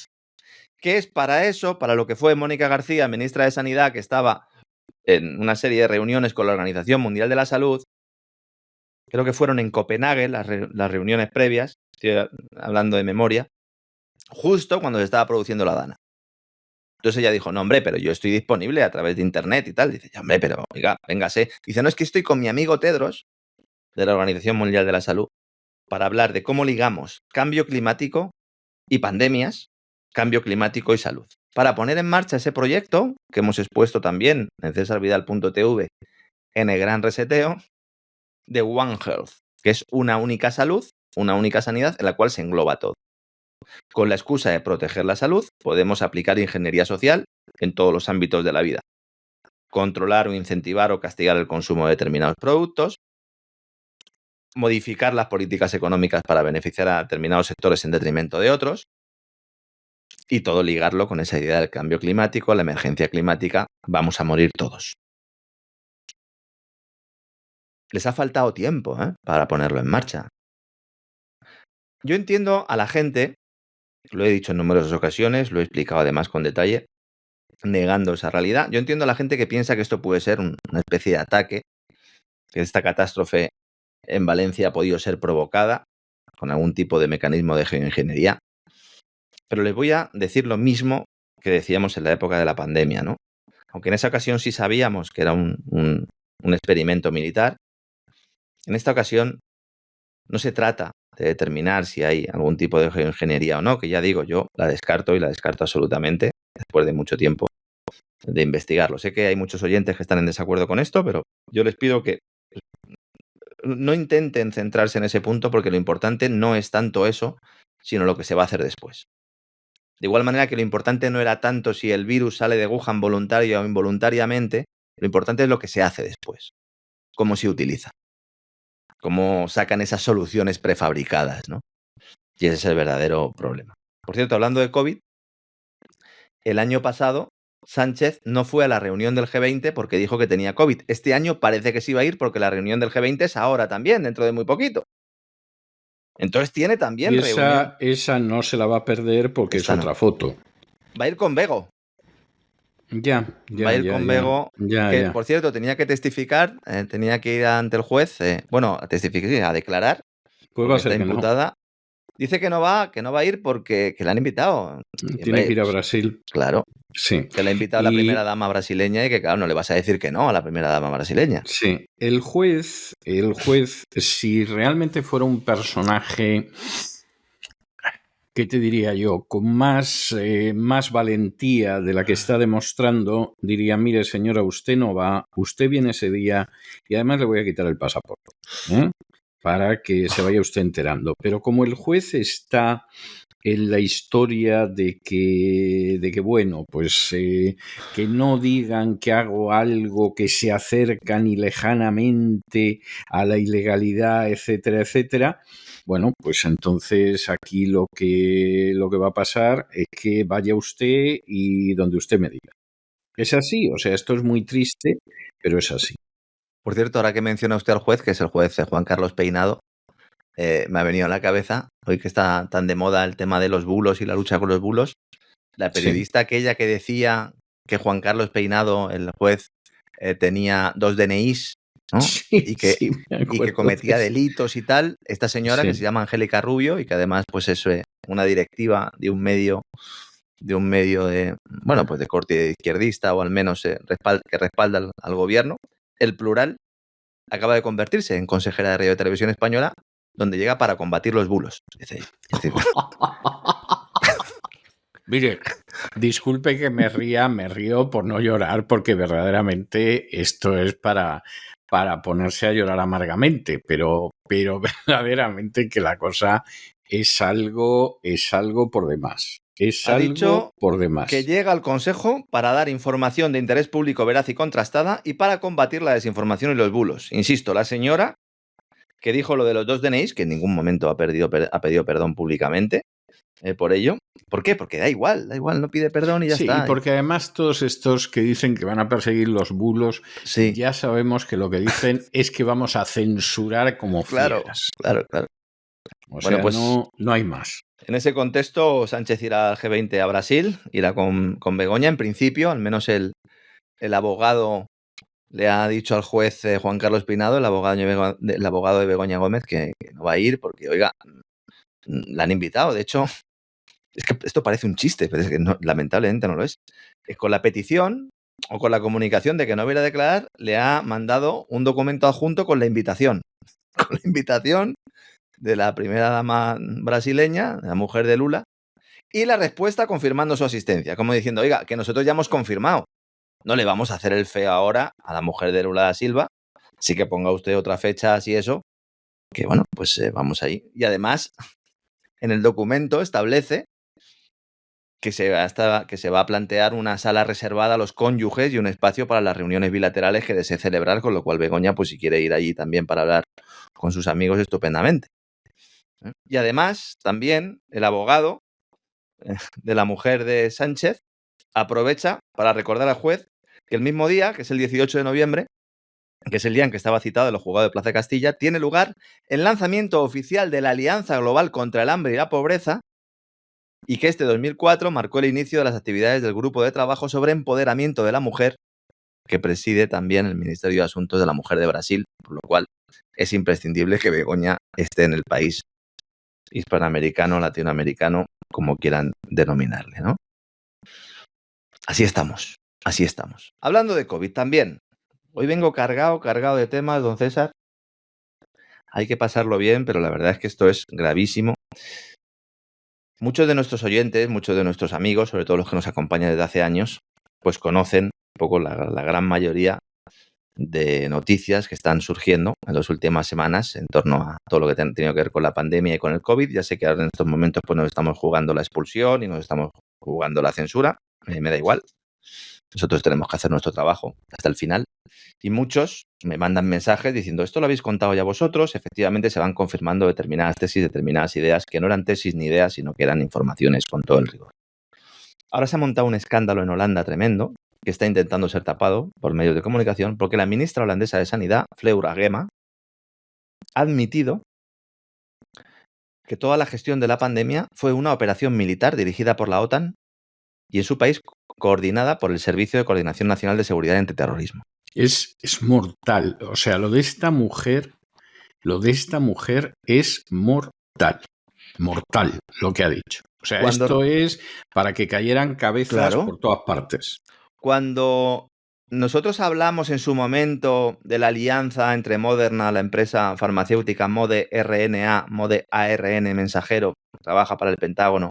Que es para eso, para lo que fue Mónica García, ministra de Sanidad, que estaba en una serie de reuniones con la Organización Mundial de la Salud, creo que fueron en Copenhague las reuniones previas, estoy hablando de memoria, justo cuando se estaba produciendo la Dana. Entonces ella dijo, no, hombre, pero yo estoy disponible a través de internet y tal. Dice, ya, hombre, pero oiga, véngase. Dice, no, es que estoy con mi amigo Tedros, de la Organización Mundial de la Salud, para hablar de cómo ligamos cambio climático y pandemias, cambio climático y salud. Para poner en marcha ese proyecto, que hemos expuesto también en cesarvidal.tv, en el gran reseteo, de One Health, que es una única salud, una única sanidad en la cual se engloba todo. Con la excusa de proteger la salud, podemos aplicar ingeniería social en todos los ámbitos de la vida. Controlar o incentivar o castigar el consumo de determinados productos, modificar las políticas económicas para beneficiar a determinados sectores en detrimento de otros, y todo ligarlo con esa idea del cambio climático, la emergencia climática, vamos a morir todos. Les ha faltado tiempo para ponerlo en marcha. Yo entiendo a la gente, lo he dicho en numerosas ocasiones, lo he explicado además con detalle, negando esa realidad. Yo entiendo a la gente que piensa que esto puede ser una especie de ataque, que esta catástrofe en Valencia ha podido ser provocada con algún tipo de mecanismo de geoingeniería. Pero les voy a decir lo mismo que decíamos en la época de la pandemia, ¿no? Aunque en esa ocasión sí sabíamos que era un experimento militar, en esta ocasión no se trata de determinar si hay algún tipo de geoingeniería o no, que ya digo, yo la descarto y la descarto absolutamente después de mucho tiempo de investigarlo. Sé que hay muchos oyentes que están en desacuerdo con esto, pero yo les pido que no intenten centrarse en ese punto porque lo importante no es tanto eso, sino lo que se va a hacer después. De igual manera que lo importante no era tanto si el virus sale de Wuhan voluntario o involuntariamente, lo importante es lo que se hace después, cómo se utiliza, cómo sacan esas soluciones prefabricadas, ¿no? Y ese es el verdadero problema. Por cierto, hablando de COVID, el año pasado Sánchez no fue a la reunión del G20 porque dijo que tenía COVID. Este año parece que sí va a ir porque la reunión del G20 es ahora también, dentro de muy poquito. Entonces tiene también reunión. Esa no se la va a perder porque Esta es otra foto. Va a ir con Bego. Ya. Va a ir con Bego, que por cierto tenía que testificar, tenía que ir ante el juez, a testificar, a declarar. Pues va a ser está imputada. No. Dice que no va a ir porque que la han invitado. Tiene que ir a Brasil. Claro. Sí. Que le ha invitado la primera dama brasileña y que, claro, no le vas a decir que no a la primera dama brasileña. Sí. El juez, si realmente fuera un personaje, ¿qué te diría yo? Con más valentía de la que está demostrando, diría, mire, señora, usted no va, usted viene ese día y además le voy a quitar el pasaporte, para que se vaya usted enterando. Pero como el juez está en la historia de que bueno, pues que no digan que hago algo que se acerca ni lejanamente a la ilegalidad, etcétera, etcétera, bueno, pues entonces aquí lo que va a pasar es que vaya usted y donde usted me diga. Es así, o sea, esto es muy triste, pero es así. Por cierto, ahora que menciona usted al juez, que es el juez Juan Carlos Peinado, me ha venido a la cabeza, hoy que está tan de moda el tema de los bulos y la lucha con los bulos, la periodista aquella que decía que Juan Carlos Peinado, el juez, tenía 2 DNIs, ¿no? Sí, y que me cometía acuerdo. delitos y tal. Esta señora Sí. que se llama Angélica Rubio y que además pues es una directiva de un medio de, bueno, pues de corte izquierdista o al menos que respalda al gobierno, El Plural, acaba de convertirse en consejera de Radio y Televisión Española, donde llega para combatir los bulos. Es decir, Mire, disculpe que me río por no llorar, porque verdaderamente esto es para ponerse a llorar amargamente, pero verdaderamente que la cosa es algo por demás. Es ha algo dicho por demás. que llega al Consejo para dar información de interés público veraz y contrastada y para combatir la desinformación y los bulos. Insisto, la señora que dijo lo de los 2 DNIs, que en ningún momento ha pedido perdón públicamente por ello. ¿Por qué? Porque da igual, no pide perdón y ya Sí, está. y porque además todos estos que dicen que van a perseguir los bulos, Sí. ya sabemos que lo que dicen es que vamos a censurar como fieras. Claro. O Bueno, sea, pues no hay más. en ese contexto, Sánchez irá al G20 a Brasil, irá con Begoña. En principio, al menos el abogado le ha dicho al juez Juan Carlos Peinado, el abogado de Begoña Gómez, que no va a ir porque, oiga, la han invitado. De hecho, es que esto parece un chiste, pero es que lamentablemente no lo es. Con la petición o con la comunicación de que no viera a declarar, le ha mandado un documento adjunto con la invitación. Con la invitación de la primera dama brasileña, la mujer de Lula, y la respuesta confirmando su asistencia, como diciendo, oiga, que nosotros ya hemos confirmado, no le vamos a hacer el feo ahora a la mujer de Lula da Silva, sí que ponga usted otra fecha así eso, que bueno, pues vamos ahí. Y además, en el documento establece que se va a plantear una sala reservada a los cónyuges y un espacio para las reuniones bilaterales que desee celebrar, con lo cual Begoña, pues si quiere ir allí también para hablar con sus amigos, estupendamente. Y además, también el abogado de la mujer de Sánchez aprovecha para recordar al juez que el mismo día, que es el 18 de noviembre, que es el día en que estaba citado en los juzgados de Plaza de Castilla, tiene lugar el lanzamiento oficial de la Alianza Global contra el Hambre y la Pobreza, y que este 2004 marcó el inicio de las actividades del Grupo de Trabajo sobre Empoderamiento de la Mujer, que preside también el Ministerio de Asuntos de la Mujer de Brasil, por lo cual es imprescindible que Begoña esté en el país hispanoamericano, latinoamericano, como quieran denominarle, ¿no? Así estamos. Hablando de COVID también. Hoy vengo cargado de temas, don César. Hay que pasarlo bien, pero la verdad es que esto es gravísimo. Muchos de nuestros oyentes, muchos de nuestros amigos, sobre todo los que nos acompañan desde hace años, pues conocen un poco la gran mayoría de noticias que están surgiendo en las últimas semanas en torno a todo lo que tiene que ver con la pandemia y con el COVID. Ya sé que ahora en estos momentos pues nos estamos jugando la expulsión y nos estamos jugando la censura. Me da igual. Nosotros tenemos que hacer nuestro trabajo hasta el final. Y muchos me mandan mensajes diciendo, esto lo habéis contado ya vosotros. Efectivamente se van confirmando determinadas tesis, determinadas ideas, que no eran tesis ni ideas, sino que eran informaciones con todo el rigor. Ahora se ha montado un escándalo en Holanda tremendo, que está intentando ser tapado por medios de comunicación, porque la ministra holandesa de Sanidad, Fleur Agema, ha admitido que toda la gestión de la pandemia fue una operación militar dirigida por la OTAN y en su país coordinada por el Servicio de Coordinación Nacional de Seguridad y Antiterrorismo. Es mortal. O sea, lo de esta mujer es mortal. Mortal, lo que ha dicho. O sea, esto es para que cayeran cabezas por todas partes. Cuando nosotros hablamos en su momento de la alianza entre Moderna, la empresa farmacéutica Mode ARN Mensajero, que trabaja para el Pentágono,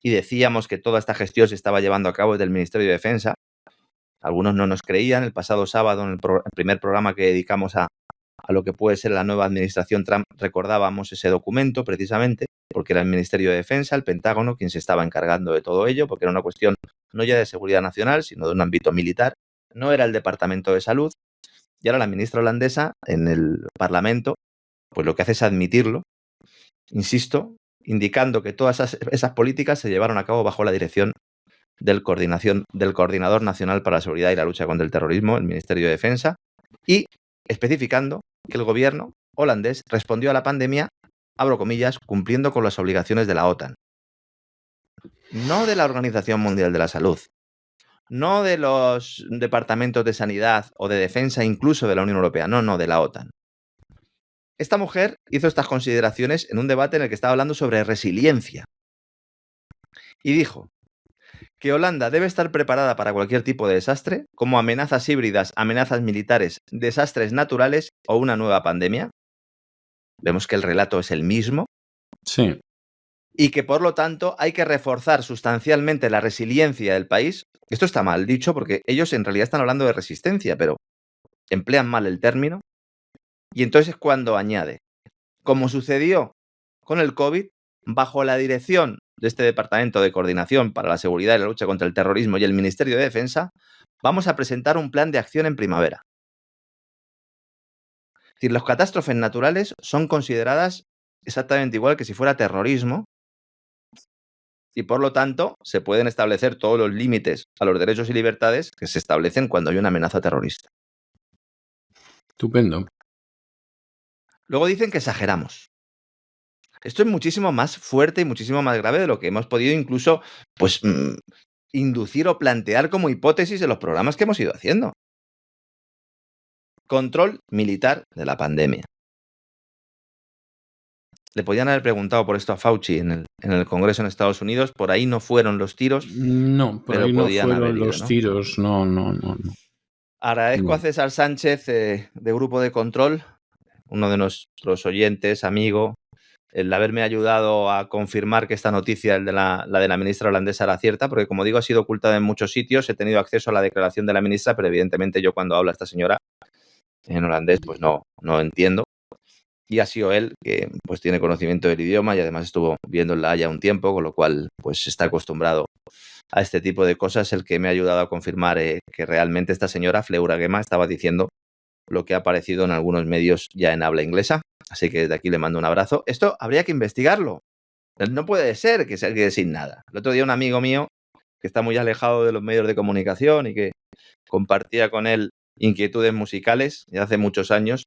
y decíamos que toda esta gestión se estaba llevando a cabo desde el Ministerio de Defensa, algunos no nos creían. El pasado sábado, en el primer programa que dedicamos a lo que puede ser la nueva administración Trump, recordábamos ese documento precisamente, porque era el Ministerio de Defensa, el Pentágono, quien se estaba encargando de todo ello, porque era una cuestión no ya de seguridad nacional, sino de un ámbito militar. No era el Departamento de Salud. Y ahora la ministra holandesa, en el Parlamento, pues lo que hace es admitirlo, insisto, indicando que todas esas políticas se llevaron a cabo bajo la dirección del Coordinador Nacional para la Seguridad y la Lucha contra el Terrorismo, el Ministerio de Defensa, y especificando que el gobierno holandés respondió a la pandemia abro comillas, cumpliendo con las obligaciones de la OTAN. No de la Organización Mundial de la Salud, no de los departamentos de sanidad o de defensa, incluso de la Unión Europea, no, de la OTAN. Esta mujer hizo estas consideraciones en un debate en el que estaba hablando sobre resiliencia. Y dijo que Holanda debe estar preparada para cualquier tipo de desastre, como amenazas híbridas, amenazas militares, desastres naturales o una nueva pandemia. Vemos que el relato es el mismo. Sí. Y que, por lo tanto, hay que reforzar sustancialmente la resiliencia del país. Esto está mal dicho porque ellos en realidad están hablando de resistencia, pero emplean mal el término. Y entonces es cuando añade, como sucedió con el COVID, bajo la dirección de este Departamento de Coordinación para la Seguridad y la Lucha contra el Terrorismo y el Ministerio de Defensa, vamos a presentar un plan de acción en primavera. Es decir, las catástrofes naturales son consideradas exactamente igual que si fuera terrorismo y, por lo tanto, se pueden establecer todos los límites a los derechos y libertades que se establecen cuando hay una amenaza terrorista. Estupendo. Luego dicen que exageramos. Esto es muchísimo más fuerte y muchísimo más grave de lo que hemos podido incluso pues, inducir o plantear como hipótesis en los programas que hemos ido haciendo. Control militar de la pandemia. Le podían haber preguntado por esto a Fauci en el Congreso en Estados Unidos. Por ahí no fueron los tiros. No, por pero ahí no podían haber fueron ido, los ¿no? tiros. No. Agradezco No. a César Sánchez de Grupo de Control, uno de nuestros oyentes, amigo, el haberme ayudado a confirmar que esta noticia, la de la ministra holandesa, era cierta, porque, como digo, ha sido ocultada en muchos sitios. He tenido acceso a la declaración de la ministra, pero evidentemente yo, cuando habla esta señora en holandés, pues no entiendo. Y ha sido él, que pues tiene conocimiento del idioma y además estuvo viendo en La Haya un tiempo, con lo cual pues está acostumbrado a este tipo de cosas, el que me ha ayudado a confirmar que realmente esta señora, Fleura Gema, estaba diciendo lo que ha aparecido en algunos medios ya en habla inglesa. Así que desde aquí le mando un abrazo. Esto habría que investigarlo. No puede ser que se quede sin nada. El otro día un amigo mío, que está muy alejado de los medios de comunicación y que compartía con él inquietudes musicales de hace muchos años,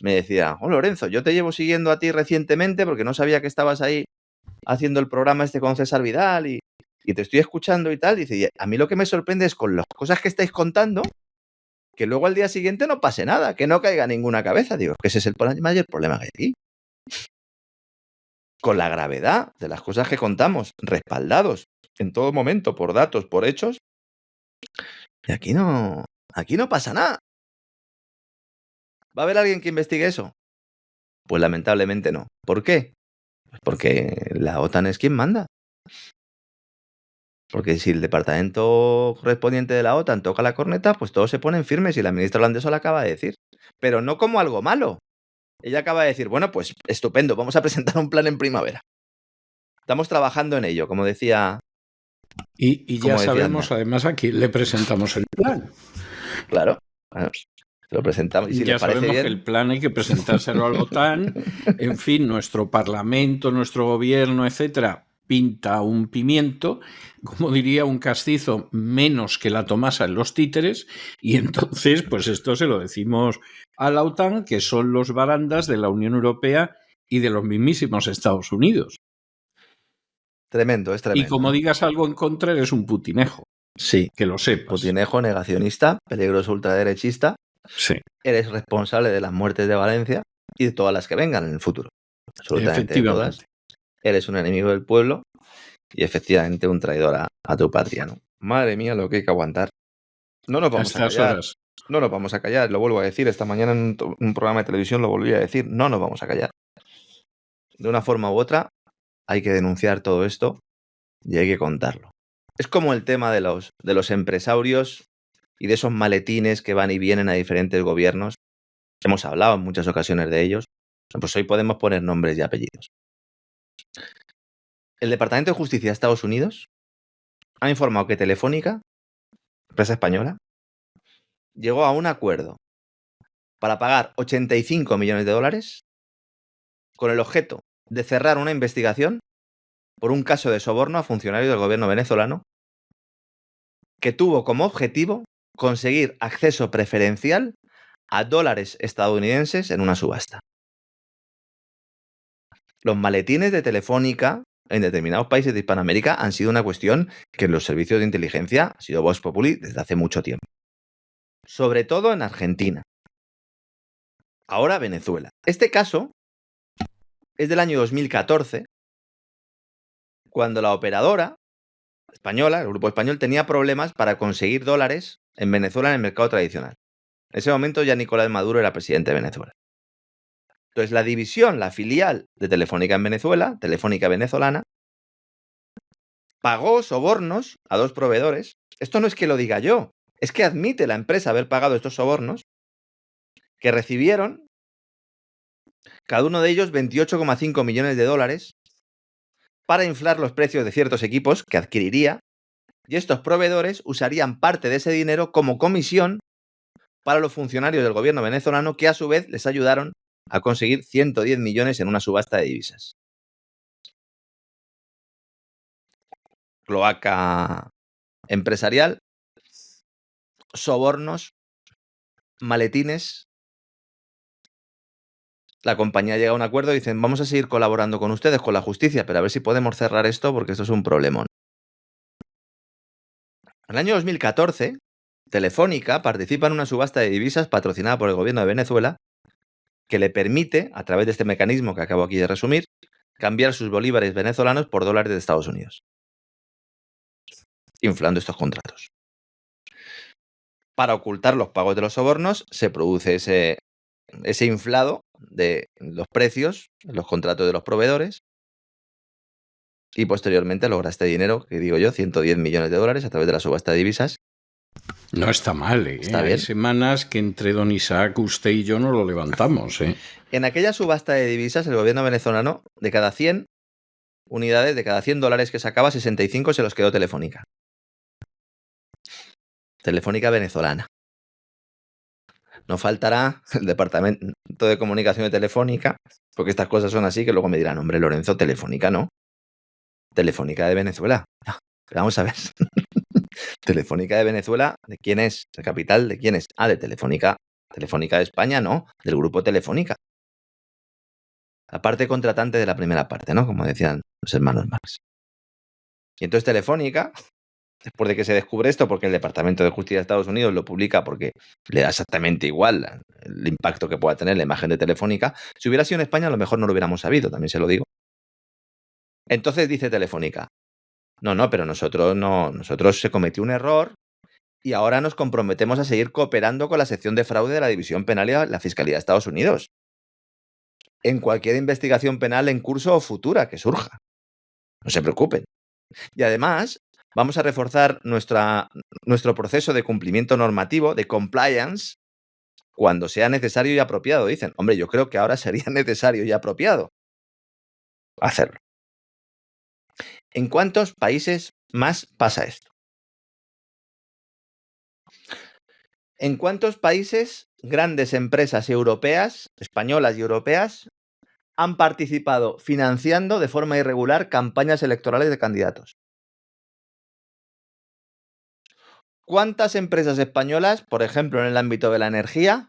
me decía: oh, Lorenzo, yo te llevo siguiendo a ti recientemente porque no sabía que estabas ahí haciendo el programa este con César Vidal y te estoy escuchando y tal. Dice, y a mí lo que me sorprende es con las cosas que estáis contando, que luego al día siguiente no pase nada, que no caiga ninguna cabeza. Digo, que ese es el mayor problema que hay aquí. Con la gravedad de las cosas que contamos, respaldados en todo momento por datos, por hechos, y aquí no pasa nada. ¿Va a haber alguien que investigue eso? Pues lamentablemente no. ¿Por qué? Pues porque la OTAN es quien manda. Porque si el departamento correspondiente de la OTAN toca la corneta, pues todos se ponen firmes, y la ministra holandesa lo acaba de decir. Pero no como algo malo. Ella acaba de decir, bueno, pues estupendo, vamos a presentar un plan en primavera. Estamos trabajando en ello, como decía. Y ya sabemos, Aznar. además, a quién le presentamos el plan. Claro. Lo presentamos. Y si ya les parece sabemos bien, que el plan hay que presentárselo a la OTAN. En fin, nuestro Parlamento, nuestro gobierno, etcétera, pinta un pimiento, como diría un castizo, menos que la Tomasa en los títeres, y entonces, pues esto se lo decimos a la OTAN, que son los barandas de la Unión Europea y de los mismísimos Estados Unidos. Tremendo, es tremendo. Y como digas algo en contra, eres un putinejo. Sí. Que lo sepas. Putinejo, negacionista, peligroso ultraderechista. Sí. Eres responsable de las muertes de Valencia y de todas las que vengan en el futuro. Absolutamente de todas. Eres un enemigo del pueblo y efectivamente un traidor a tu patria, ¿no? Madre mía, lo que hay que aguantar. No nos vamos a callar. Horas. No nos vamos a callar, lo vuelvo a decir. Esta mañana en un programa de televisión lo volví a decir. No nos vamos a callar. De una forma u otra hay que denunciar todo esto y hay que contarlo. Es como el tema de los empresarios y de esos maletines que van y vienen a diferentes gobiernos. Hemos hablado en muchas ocasiones de ellos. Pues hoy podemos poner nombres y apellidos. El Departamento de Justicia de Estados Unidos ha informado que Telefónica, empresa española, llegó a un acuerdo para pagar 85 millones de dólares con el objeto de cerrar una investigación por un caso de soborno a funcionarios del gobierno venezolano que tuvo como objetivo conseguir acceso preferencial a dólares estadounidenses en una subasta. Los maletines de Telefónica en determinados países de Hispanoamérica han sido una cuestión que en los servicios de inteligencia ha sido Vox Populi desde hace mucho tiempo. Sobre todo en Argentina. Ahora Venezuela. Este caso es del año 2014, cuando la operadora española, el grupo español, tenía problemas para conseguir dólares en Venezuela en el mercado tradicional. En ese momento ya Nicolás Maduro era presidente de Venezuela. Entonces la división, la filial de Telefónica en Venezuela, Telefónica Venezolana, pagó sobornos a 2 proveedores. Esto no es que lo diga yo, es que admite la empresa haber pagado estos sobornos, que recibieron cada uno de ellos 28,5 millones de dólares para inflar los precios de ciertos equipos que adquiriría, y estos proveedores usarían parte de ese dinero como comisión para los funcionarios del gobierno venezolano, que a su vez les ayudaron a conseguir 110 millones en una subasta de divisas. Cloaca empresarial, sobornos, maletines. La compañía llega a un acuerdo y dicen, vamos a seguir colaborando con ustedes, con la justicia, pero a ver si podemos cerrar esto porque esto es un problemón. En el año 2014, Telefónica participa en una subasta de divisas patrocinada por el gobierno de Venezuela, que le permite, a través de este mecanismo que acabo aquí de resumir, cambiar sus bolívares venezolanos por dólares de Estados Unidos, inflando estos contratos. Para ocultar los pagos de los sobornos, se produce ese inflado de los precios, los contratos de los proveedores, y posteriormente logra este dinero, que digo yo, 110 millones de dólares a través de la subasta de divisas. No está mal, ¿eh? Está bien. Hay semanas que entre don Isaac, usted y yo no lo levantamos, ¿eh? En aquella subasta de divisas, el gobierno venezolano, de cada 100 unidades, de cada 100 dólares que sacaba, 65 se los quedó Telefónica. Telefónica venezolana. No faltará el departamento de comunicación de Telefónica, porque estas cosas son así, que luego me dirán, hombre, Lorenzo, Telefónica no. Telefónica de Venezuela. Pero vamos a ver. Telefónica de Venezuela, ¿de quién es? ¿La capital de quién es? Ah, de Telefónica. Telefónica de España, no, del grupo Telefónica. La parte contratante de la primera parte, ¿no? Como decían los hermanos Marx. Y entonces Telefónica, después de que se descubre esto, porque el Departamento de Justicia de Estados Unidos lo publica porque le da exactamente igual el impacto que pueda tener la imagen de Telefónica, si hubiera sido en España a lo mejor no lo hubiéramos sabido, también se lo digo. Entonces dice Telefónica, no, pero nosotros se cometió un error y ahora nos comprometemos a seguir cooperando con la sección de fraude de la División Penal y la Fiscalía de Estados Unidos en cualquier investigación penal en curso o futura que surja. No se preocupen. Y además, vamos a reforzar nuestro proceso de cumplimiento normativo, de compliance, cuando sea necesario y apropiado. Dicen, hombre, yo creo que ahora sería necesario y apropiado hacerlo. ¿En cuántos países más pasa esto? ¿En cuántos países grandes empresas europeas, españolas y europeas, han participado financiando de forma irregular campañas electorales de candidatos? ¿Cuántas empresas españolas, por ejemplo en el ámbito de la energía,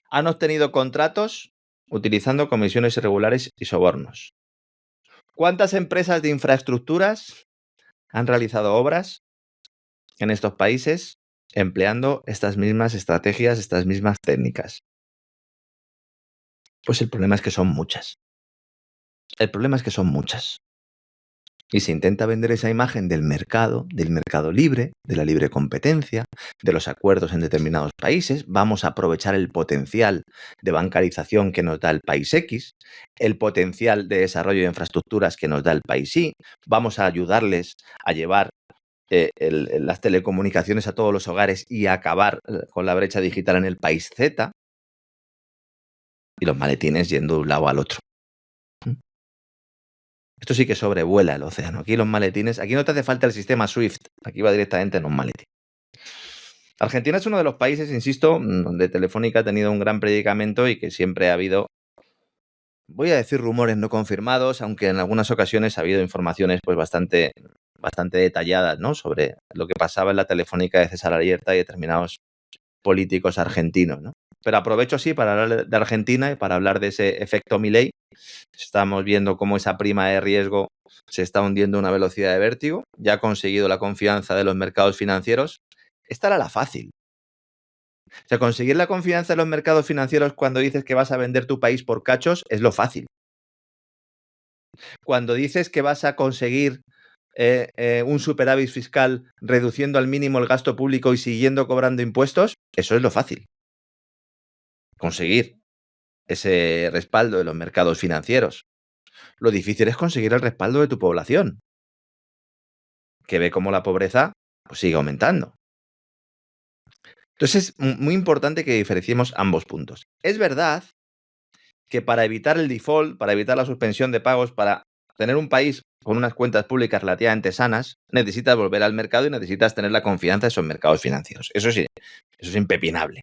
han obtenido contratos utilizando comisiones irregulares y sobornos? ¿Cuántas empresas de infraestructuras han realizado obras en estos países empleando estas mismas estrategias, estas mismas técnicas? Pues el problema es que son muchas. El problema es que son muchas. Y se intenta vender esa imagen del mercado libre, de la libre competencia, de los acuerdos en determinados países. Vamos a aprovechar el potencial de bancarización que nos da el país X, el potencial de desarrollo de infraestructuras que nos da el país Y. Vamos a ayudarles a llevar las telecomunicaciones a todos los hogares y a acabar con la brecha digital en el país Z. Y los maletines yendo de un lado al otro. Esto sí que sobrevuela el océano. Aquí los maletines, aquí no te hace falta el sistema SWIFT, aquí va directamente en un maletín. Argentina es uno de los países, insisto, donde Telefónica ha tenido un gran predicamento y que siempre ha habido, voy a decir rumores no confirmados, aunque en algunas ocasiones ha habido informaciones pues bastante detalladas, ¿no?, sobre lo que pasaba en la Telefónica de César Alierta y determinados políticos argentinos, ¿no? Pero aprovecho así para hablar de Argentina y para hablar de ese efecto Milei. Estamos viendo cómo esa prima de riesgo se está hundiendo a una velocidad de vértigo. Ya ha conseguido la confianza de los mercados financieros. Esta era la fácil. O sea, conseguir la confianza de los mercados financieros cuando dices que vas a vender tu país por cachos es lo fácil. Cuando dices que vas a conseguir un superávit fiscal reduciendo al mínimo el gasto público y siguiendo cobrando impuestos, eso es lo fácil. Conseguir ese respaldo de los mercados financieros. Lo difícil es conseguir el respaldo de tu población, que ve cómo la pobreza pues, sigue aumentando. Entonces es muy importante que diferenciemos ambos puntos. Es verdad que para evitar el default, para evitar la suspensión de pagos, para tener un país con unas cuentas públicas relativamente sanas, necesitas volver al mercado y necesitas tener la confianza de esos mercados financieros. Eso sí, eso es impepinable.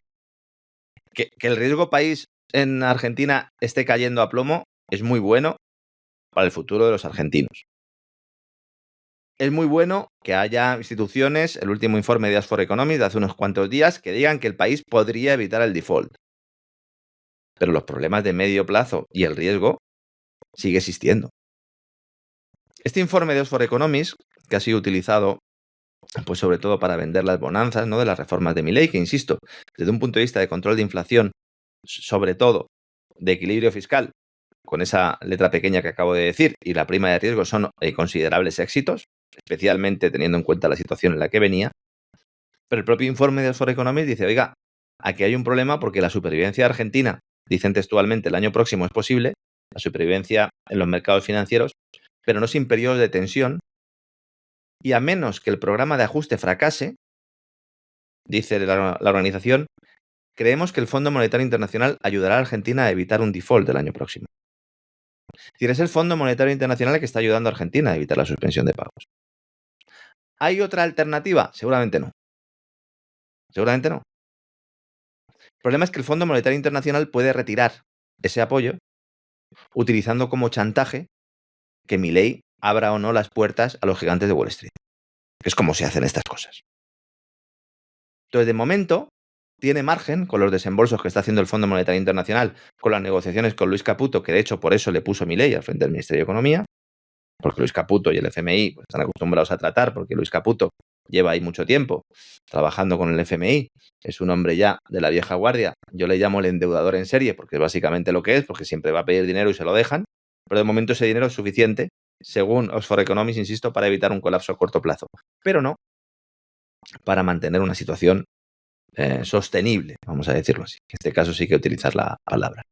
Que el riesgo país en Argentina esté cayendo a plomo es muy bueno para el futuro de los argentinos. Es muy bueno que haya instituciones, el último informe de As for Economics de hace unos cuantos días, que digan que el país podría evitar el default. Pero los problemas de medio plazo y el riesgo sigue existiendo. Este informe de As for Economics, que ha sido utilizado pues sobre todo para vender las bonanzas, ¿no?, de las reformas de Milei, que insisto, desde un punto de vista de control de inflación, sobre todo de equilibrio fiscal, con esa letra pequeña que acabo de decir, y la prima de riesgo son considerables éxitos, especialmente teniendo en cuenta la situación en la que venía. Pero el propio informe de As for Economics dice, oiga, aquí hay un problema porque la supervivencia argentina, dicen textualmente, el año próximo es posible, la supervivencia en los mercados financieros, pero no sin periodos de tensión, y a menos que el programa de ajuste fracase, dice la organización, creemos que el Fondo Monetario Internacional ayudará a Argentina a evitar un default del año próximo. Es decir, es el Fondo Monetario Internacional el que está ayudando a Argentina a evitar la suspensión de pagos. ¿Hay otra alternativa? Seguramente no. Seguramente no. El problema es que el Fondo Monetario Internacional puede retirar ese apoyo utilizando como chantaje que Milei abra o no las puertas a los gigantes de Wall Street. Que es como se hacen estas cosas. Entonces, de momento, tiene margen con los desembolsos que está haciendo el Fondo Monetario Internacional, con las negociaciones con Luis Caputo, que de hecho por eso le puso Milei al frente del Ministerio de Economía, porque Luis Caputo y el FMI pues, están acostumbrados a tratar, porque Luis Caputo lleva ahí mucho tiempo trabajando con el FMI, es un hombre ya de la vieja guardia, yo le llamo el endeudador en serie, porque es básicamente lo que es, porque siempre va a pedir dinero y se lo dejan, pero de momento ese dinero es suficiente, según As for Economics, insisto, para evitar un colapso a corto plazo, pero no para mantener una situación sostenible, vamos a decirlo así. En este caso sí que utilizar la palabra.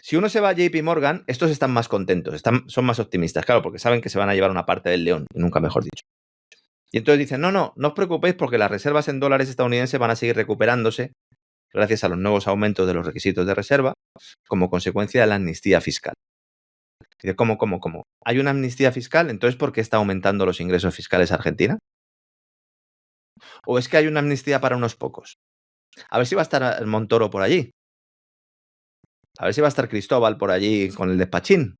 Si uno se va a JP Morgan, estos están más contentos, son más optimistas, claro, porque saben que se van a llevar una parte del león, y nunca mejor dicho. Y entonces dicen, no os preocupéis porque las reservas en dólares estadounidenses van a seguir recuperándose gracias a los nuevos aumentos de los requisitos de reserva como consecuencia de la amnistía fiscal. Y de ¿cómo? ¿Hay una amnistía fiscal? Entonces, ¿por qué está aumentando los ingresos fiscales Argentina? ¿O es que hay una amnistía para unos pocos? A ver si va a estar el Montoro por allí. A ver si va a estar Cristóbal por allí con el despachín.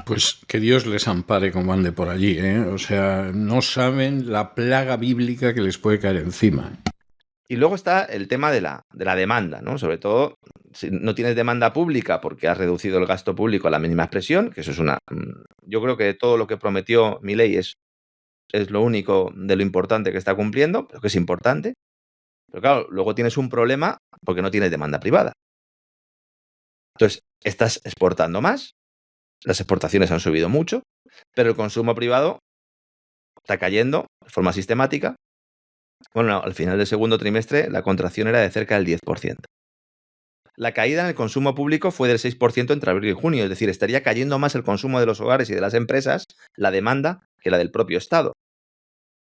Pues que Dios les ampare como ande por allí, ¿eh? O sea, no saben la plaga bíblica que les puede caer encima. Y luego está el tema de la demanda, ¿no? Sobre todo, si no tienes demanda pública porque has reducido el gasto público a la mínima expresión, que eso es yo creo que todo lo que prometió Milei es lo único de lo importante que está cumpliendo, pero que es importante. Pero claro, luego tienes un problema porque no tienes demanda privada. Entonces, estás exportando más, las exportaciones han subido mucho, pero el consumo privado está cayendo de forma sistemática. Bueno, al final del segundo trimestre la contracción era de cerca del 10%. La caída en el consumo público fue del 6% entre abril y junio, es decir, estaría cayendo más el consumo de los hogares y de las empresas, la demanda, que la del propio Estado.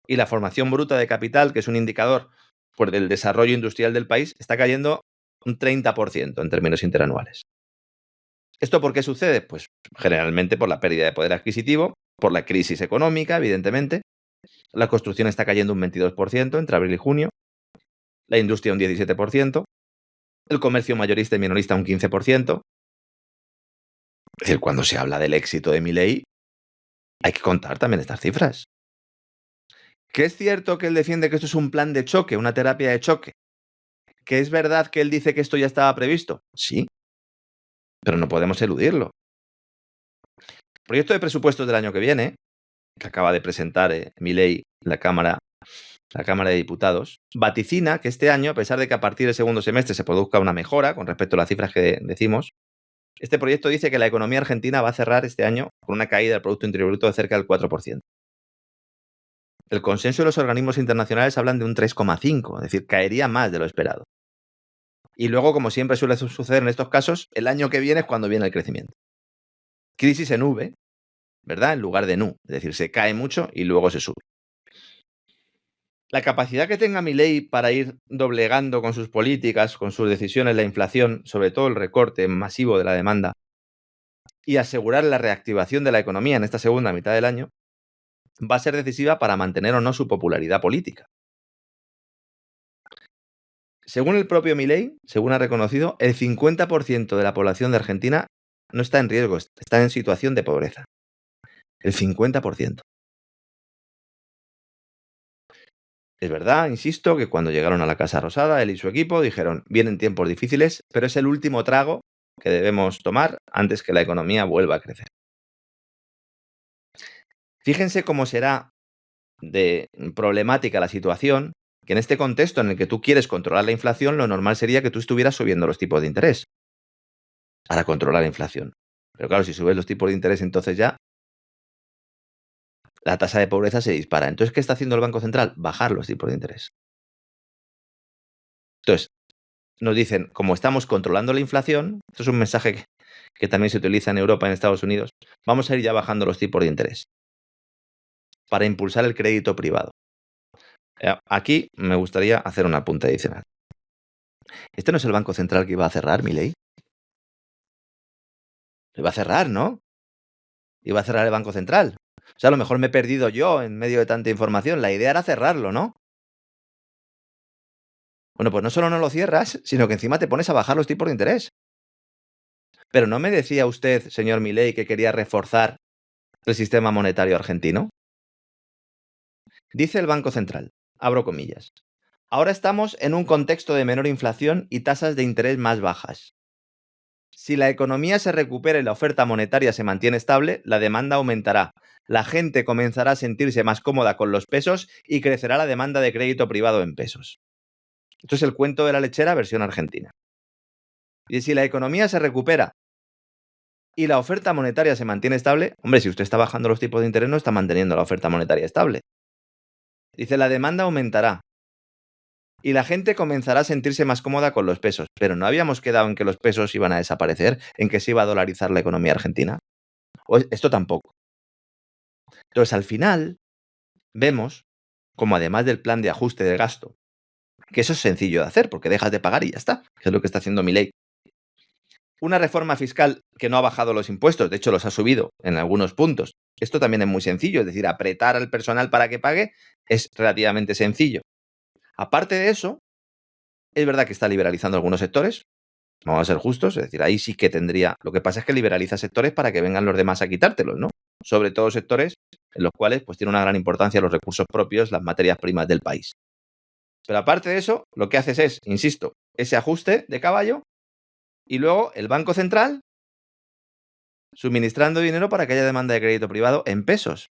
Y la formación bruta de capital, que es un indicador pues, del desarrollo industrial del país, está cayendo un 30% en términos interanuales. ¿Esto por qué sucede? Pues generalmente por la pérdida de poder adquisitivo, por la crisis económica, evidentemente. La construcción está cayendo un 22% entre abril y junio, la industria un 17%, el comercio mayorista y minorista un 15%. Es decir, cuando se habla del éxito de Milei, hay que contar también estas cifras. ¿Que es cierto que él defiende que esto es un plan de choque, una terapia de choque? ¿Que es verdad que él dice que esto ya estaba previsto? Sí, pero no podemos eludirlo. El proyecto de presupuestos del año que viene, que acaba de presentar Milei la Cámara de Diputados, vaticina que este año, a pesar de que a partir del segundo semestre se produzca una mejora con respecto a las cifras que decimos, este proyecto dice que la economía argentina va a cerrar este año con una caída del Producto Interior Bruto de cerca del 4%. El consenso de los organismos internacionales hablan de un 3,5%, es decir, caería más de lo esperado. Y luego, como siempre suele suceder en estos casos, el año que viene es cuando viene el crecimiento. Crisis en V, ¿verdad? En lugar de nu, es decir, se cae mucho y luego se sube. La capacidad que tenga Milei para ir doblegando con sus políticas, con sus decisiones, la inflación, sobre todo el recorte masivo de la demanda, y asegurar la reactivación de la economía en esta segunda mitad del año, va a ser decisiva para mantener o no su popularidad política. Según el propio Milei, según ha reconocido, el 50% de la población de Argentina no está en riesgo, está en situación de pobreza. El 50%. Es verdad, insisto, que cuando llegaron a la Casa Rosada, él y su equipo dijeron, vienen tiempos difíciles, pero es el último trago que debemos tomar antes que la economía vuelva a crecer. Fíjense cómo será de problemática la situación, que en este contexto en el que tú quieres controlar la inflación, lo normal sería que tú estuvieras subiendo los tipos de interés para controlar la inflación. Pero claro, si subes los tipos de interés, entonces ya la tasa de pobreza se dispara. Entonces, ¿qué está haciendo el Banco Central? Bajar los tipos de interés. Entonces, nos dicen, como estamos controlando la inflación, esto es un mensaje que también se utiliza en Europa y en Estados Unidos, vamos a ir ya bajando los tipos de interés para impulsar el crédito privado. Aquí me gustaría hacer un apunte adicional. ¿Este no es el Banco Central que iba a cerrar, Milei? Lo iba a cerrar, ¿no? Iba a cerrar el Banco Central. O sea, a lo mejor me he perdido yo en medio de tanta información. La idea era cerrarlo, ¿no? Bueno, pues no solo no lo cierras, sino que encima te pones a bajar los tipos de interés. Pero ¿no me decía usted, señor Milei, que quería reforzar el sistema monetario argentino? Dice el Banco Central, abro comillas, ahora estamos en un contexto de menor inflación y tasas de interés más bajas. Si la economía se recupera y la oferta monetaria se mantiene estable, la demanda aumentará. La gente comenzará a sentirse más cómoda con los pesos y crecerá la demanda de crédito privado en pesos. Esto es el cuento de la lechera versión argentina. Y si la economía se recupera y la oferta monetaria se mantiene estable, hombre, si usted está bajando los tipos de interés, no está manteniendo la oferta monetaria estable. Dice, la demanda aumentará y la gente comenzará a sentirse más cómoda con los pesos. Pero ¿no habíamos quedado en que los pesos iban a desaparecer, en que se iba a dolarizar la economía argentina? Esto tampoco. Entonces, al final, vemos como además del plan de ajuste de gasto, que eso es sencillo de hacer porque dejas de pagar y ya está, que es lo que está haciendo Milei. Una reforma fiscal que no ha bajado los impuestos, de hecho los ha subido en algunos puntos. Esto también es muy sencillo, es decir, apretar al personal para que pague es relativamente sencillo. Aparte de eso, es verdad que está liberalizando algunos sectores, vamos a ser justos, es decir, ahí sí que tendría. Lo que pasa es que liberaliza sectores para que vengan los demás a quitártelos, ¿no? Sobre todo sectores en los cuales pues tiene una gran importancia los recursos propios, las materias primas del país. Pero aparte de eso, lo que haces es, insisto, ese ajuste de caballo y luego el Banco Central suministrando dinero para que haya demanda de crédito privado en pesos.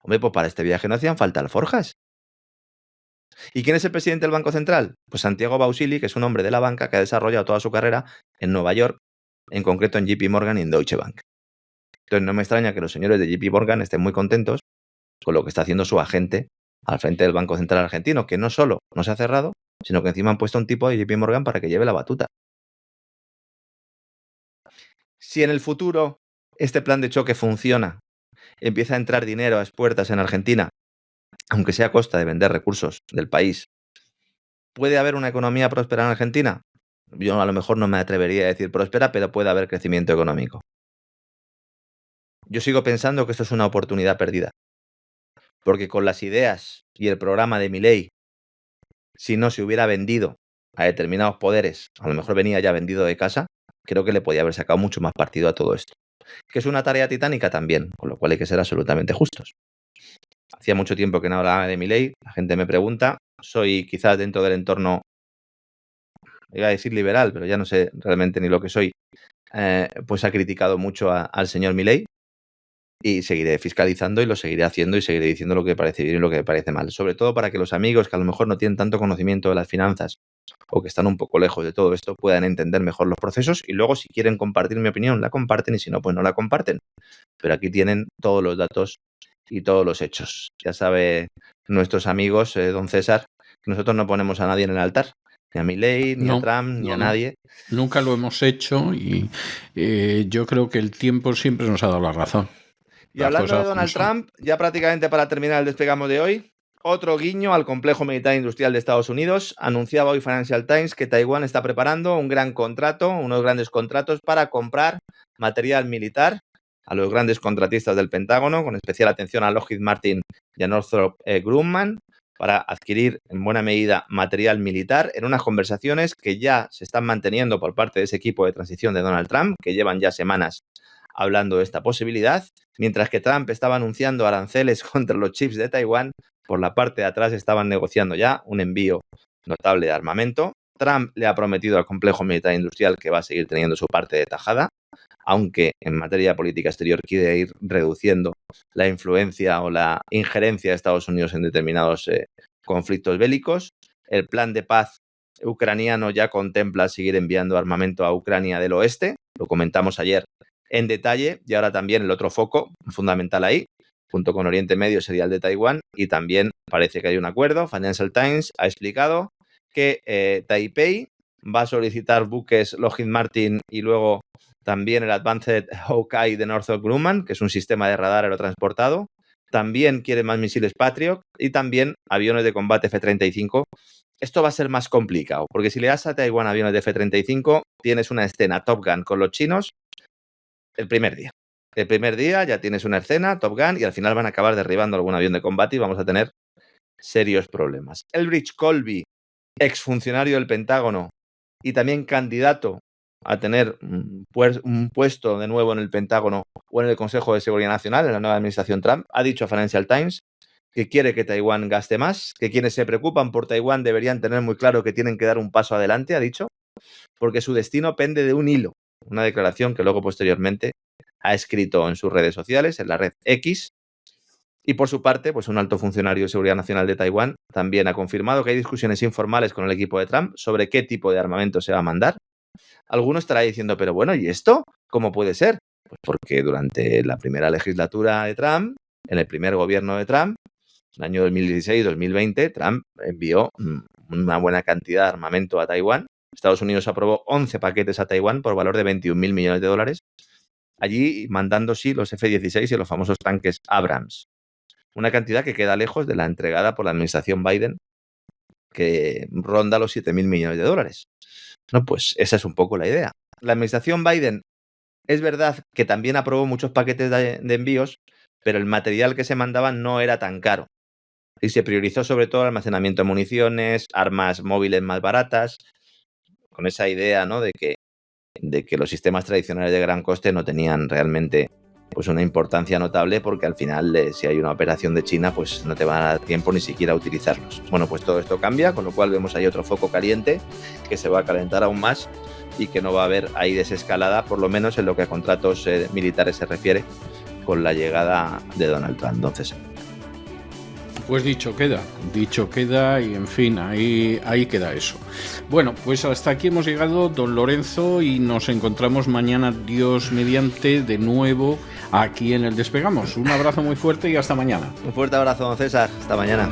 Hombre, pues para este viaje no hacían falta alforjas. ¿Y quién es el presidente del Banco Central? Pues Santiago Bausili, que es un hombre de la banca que ha desarrollado toda su carrera en Nueva York, en concreto en JP Morgan y en Deutsche Bank. Entonces no me extraña que los señores de JP Morgan estén muy contentos con lo que está haciendo su agente al frente del Banco Central argentino, que no solo no se ha cerrado, sino que encima han puesto un tipo de JP Morgan para que lleve la batuta. Si en el futuro este plan de choque funciona, empieza a entrar dinero a expuertas en Argentina, aunque sea a costa de vender recursos del país, ¿puede haber una economía próspera en Argentina? Yo a lo mejor no me atrevería a decir próspera, pero puede haber crecimiento económico. Yo sigo pensando que esto es una oportunidad perdida, porque con las ideas y el programa de Milei, si no se hubiera vendido a determinados poderes, a lo mejor venía ya vendido de casa, creo que le podía haber sacado mucho más partido a todo esto. Que es una tarea titánica también, con lo cual hay que ser absolutamente justos. hacía mucho tiempo que no hablaba de Milei, la gente me pregunta, soy quizás dentro del entorno, iba a decir liberal, pero ya no sé realmente ni lo que soy, pues ha criticado mucho al señor Milei, y seguiré fiscalizando y lo seguiré haciendo y seguiré diciendo lo que me parece bien y lo que me parece mal. Sobre todo para que los amigos que a lo mejor no tienen tanto conocimiento de las finanzas o que están un poco lejos de todo esto puedan entender mejor los procesos y luego si quieren compartir mi opinión la comparten y si no pues no la comparten. Pero aquí tienen todos los datos y todos los hechos. Ya sabe nuestros amigos, don César, que nosotros no ponemos a nadie en el altar. Ni a Milei, ni a Trump, ni a nadie. Nunca lo hemos hecho y yo creo que el tiempo siempre nos ha dado la razón. Y hablando de Donald Trump, ya prácticamente para terminar el Despegamos de hoy, otro guiño al complejo militar industrial de Estados Unidos. Anunciaba hoy Financial Times que Taiwán está preparando un gran contrato, unos grandes contratos para comprar material militar a los grandes contratistas del Pentágono, con especial atención a Lockheed Martin y a Northrop Grumman, para adquirir en buena medida material militar en unas conversaciones que ya se están manteniendo por parte de ese equipo de transición de Donald Trump, que llevan ya semanas hablando de esta posibilidad. Mientras que Trump estaba anunciando aranceles contra los chips de Taiwán, por la parte de atrás estaban negociando ya un envío notable de armamento. Trump le ha prometido al complejo militar industrial que va a seguir teniendo su parte de tajada, aunque en materia de política exterior quiere ir reduciendo la influencia o la injerencia de Estados Unidos en determinados conflictos bélicos. El plan de paz ucraniano ya contempla seguir enviando armamento a Ucrania del oeste, lo comentamos ayer en detalle, y ahora también el otro foco fundamental ahí, junto con Oriente Medio, sería el de Taiwán, y también parece que hay un acuerdo. Financial Times ha explicado que Taipei va a solicitar buques Lockheed Martin y luego también el Advanced Hawkeye de Northrop Grumman, que es un sistema de radar aerotransportado. También quiere más misiles Patriot y también aviones de combate F-35. Esto va a ser más complicado, porque si le das a Taiwán aviones de F-35, tienes una escena Top Gun con los chinos el primer día. El primer día ya tienes una escena Top Gun y al final van a acabar derribando algún avión de combate y vamos a tener serios problemas. Elbridge Colby, exfuncionario del Pentágono y también candidato a tener un puesto de nuevo en el Pentágono o en el Consejo de Seguridad Nacional en la nueva administración Trump, ha dicho a Financial Times que quiere que Taiwán gaste más, que quienes se preocupan por Taiwán deberían tener muy claro que tienen que dar un paso adelante, ha dicho, porque su destino pende de un hilo. Una declaración que luego posteriormente ha escrito en sus redes sociales, en la red X. Y por su parte, pues un alto funcionario de Seguridad Nacional de Taiwán también ha confirmado que hay discusiones informales con el equipo de Trump sobre qué tipo de armamento se va a mandar. Alguno estará diciendo, pero bueno, ¿y esto cómo puede ser? Pues porque durante la primera legislatura de Trump, en el primer gobierno de Trump, en el año 2016-2020, Trump envió una buena cantidad de armamento a Taiwán. Estados Unidos aprobó 11 paquetes a Taiwán por valor de 21.000 millones de dólares, allí mandando sí los F-16 y los famosos tanques Abrams. Una cantidad que queda lejos de la entregada por la administración Biden, que ronda los 7.000 millones de dólares. No, pues esa es un poco la idea. La administración Biden es verdad que también aprobó muchos paquetes de envíos, pero el material que se mandaba no era tan caro. Y se priorizó sobre todo el almacenamiento de municiones, armas móviles más baratas, con esa idea, ¿no?, de que los sistemas tradicionales de gran coste no tenían realmente pues una importancia notable, porque al final si hay una operación de China pues no te va a dar tiempo ni siquiera a utilizarlos. Bueno, pues todo esto cambia, con lo cual vemos ahí otro foco caliente que se va a calentar aún más y que no va a haber ahí desescalada, por lo menos en lo que a contratos militares se refiere, con la llegada de Donald Trump. Entonces, pues dicho queda y en fin, ahí queda eso. Bueno, pues hasta aquí hemos llegado, don Lorenzo, y nos encontramos mañana, Dios mediante, de nuevo aquí en el Despegamos. Un abrazo muy fuerte y hasta mañana. Un fuerte abrazo, don César. Hasta mañana.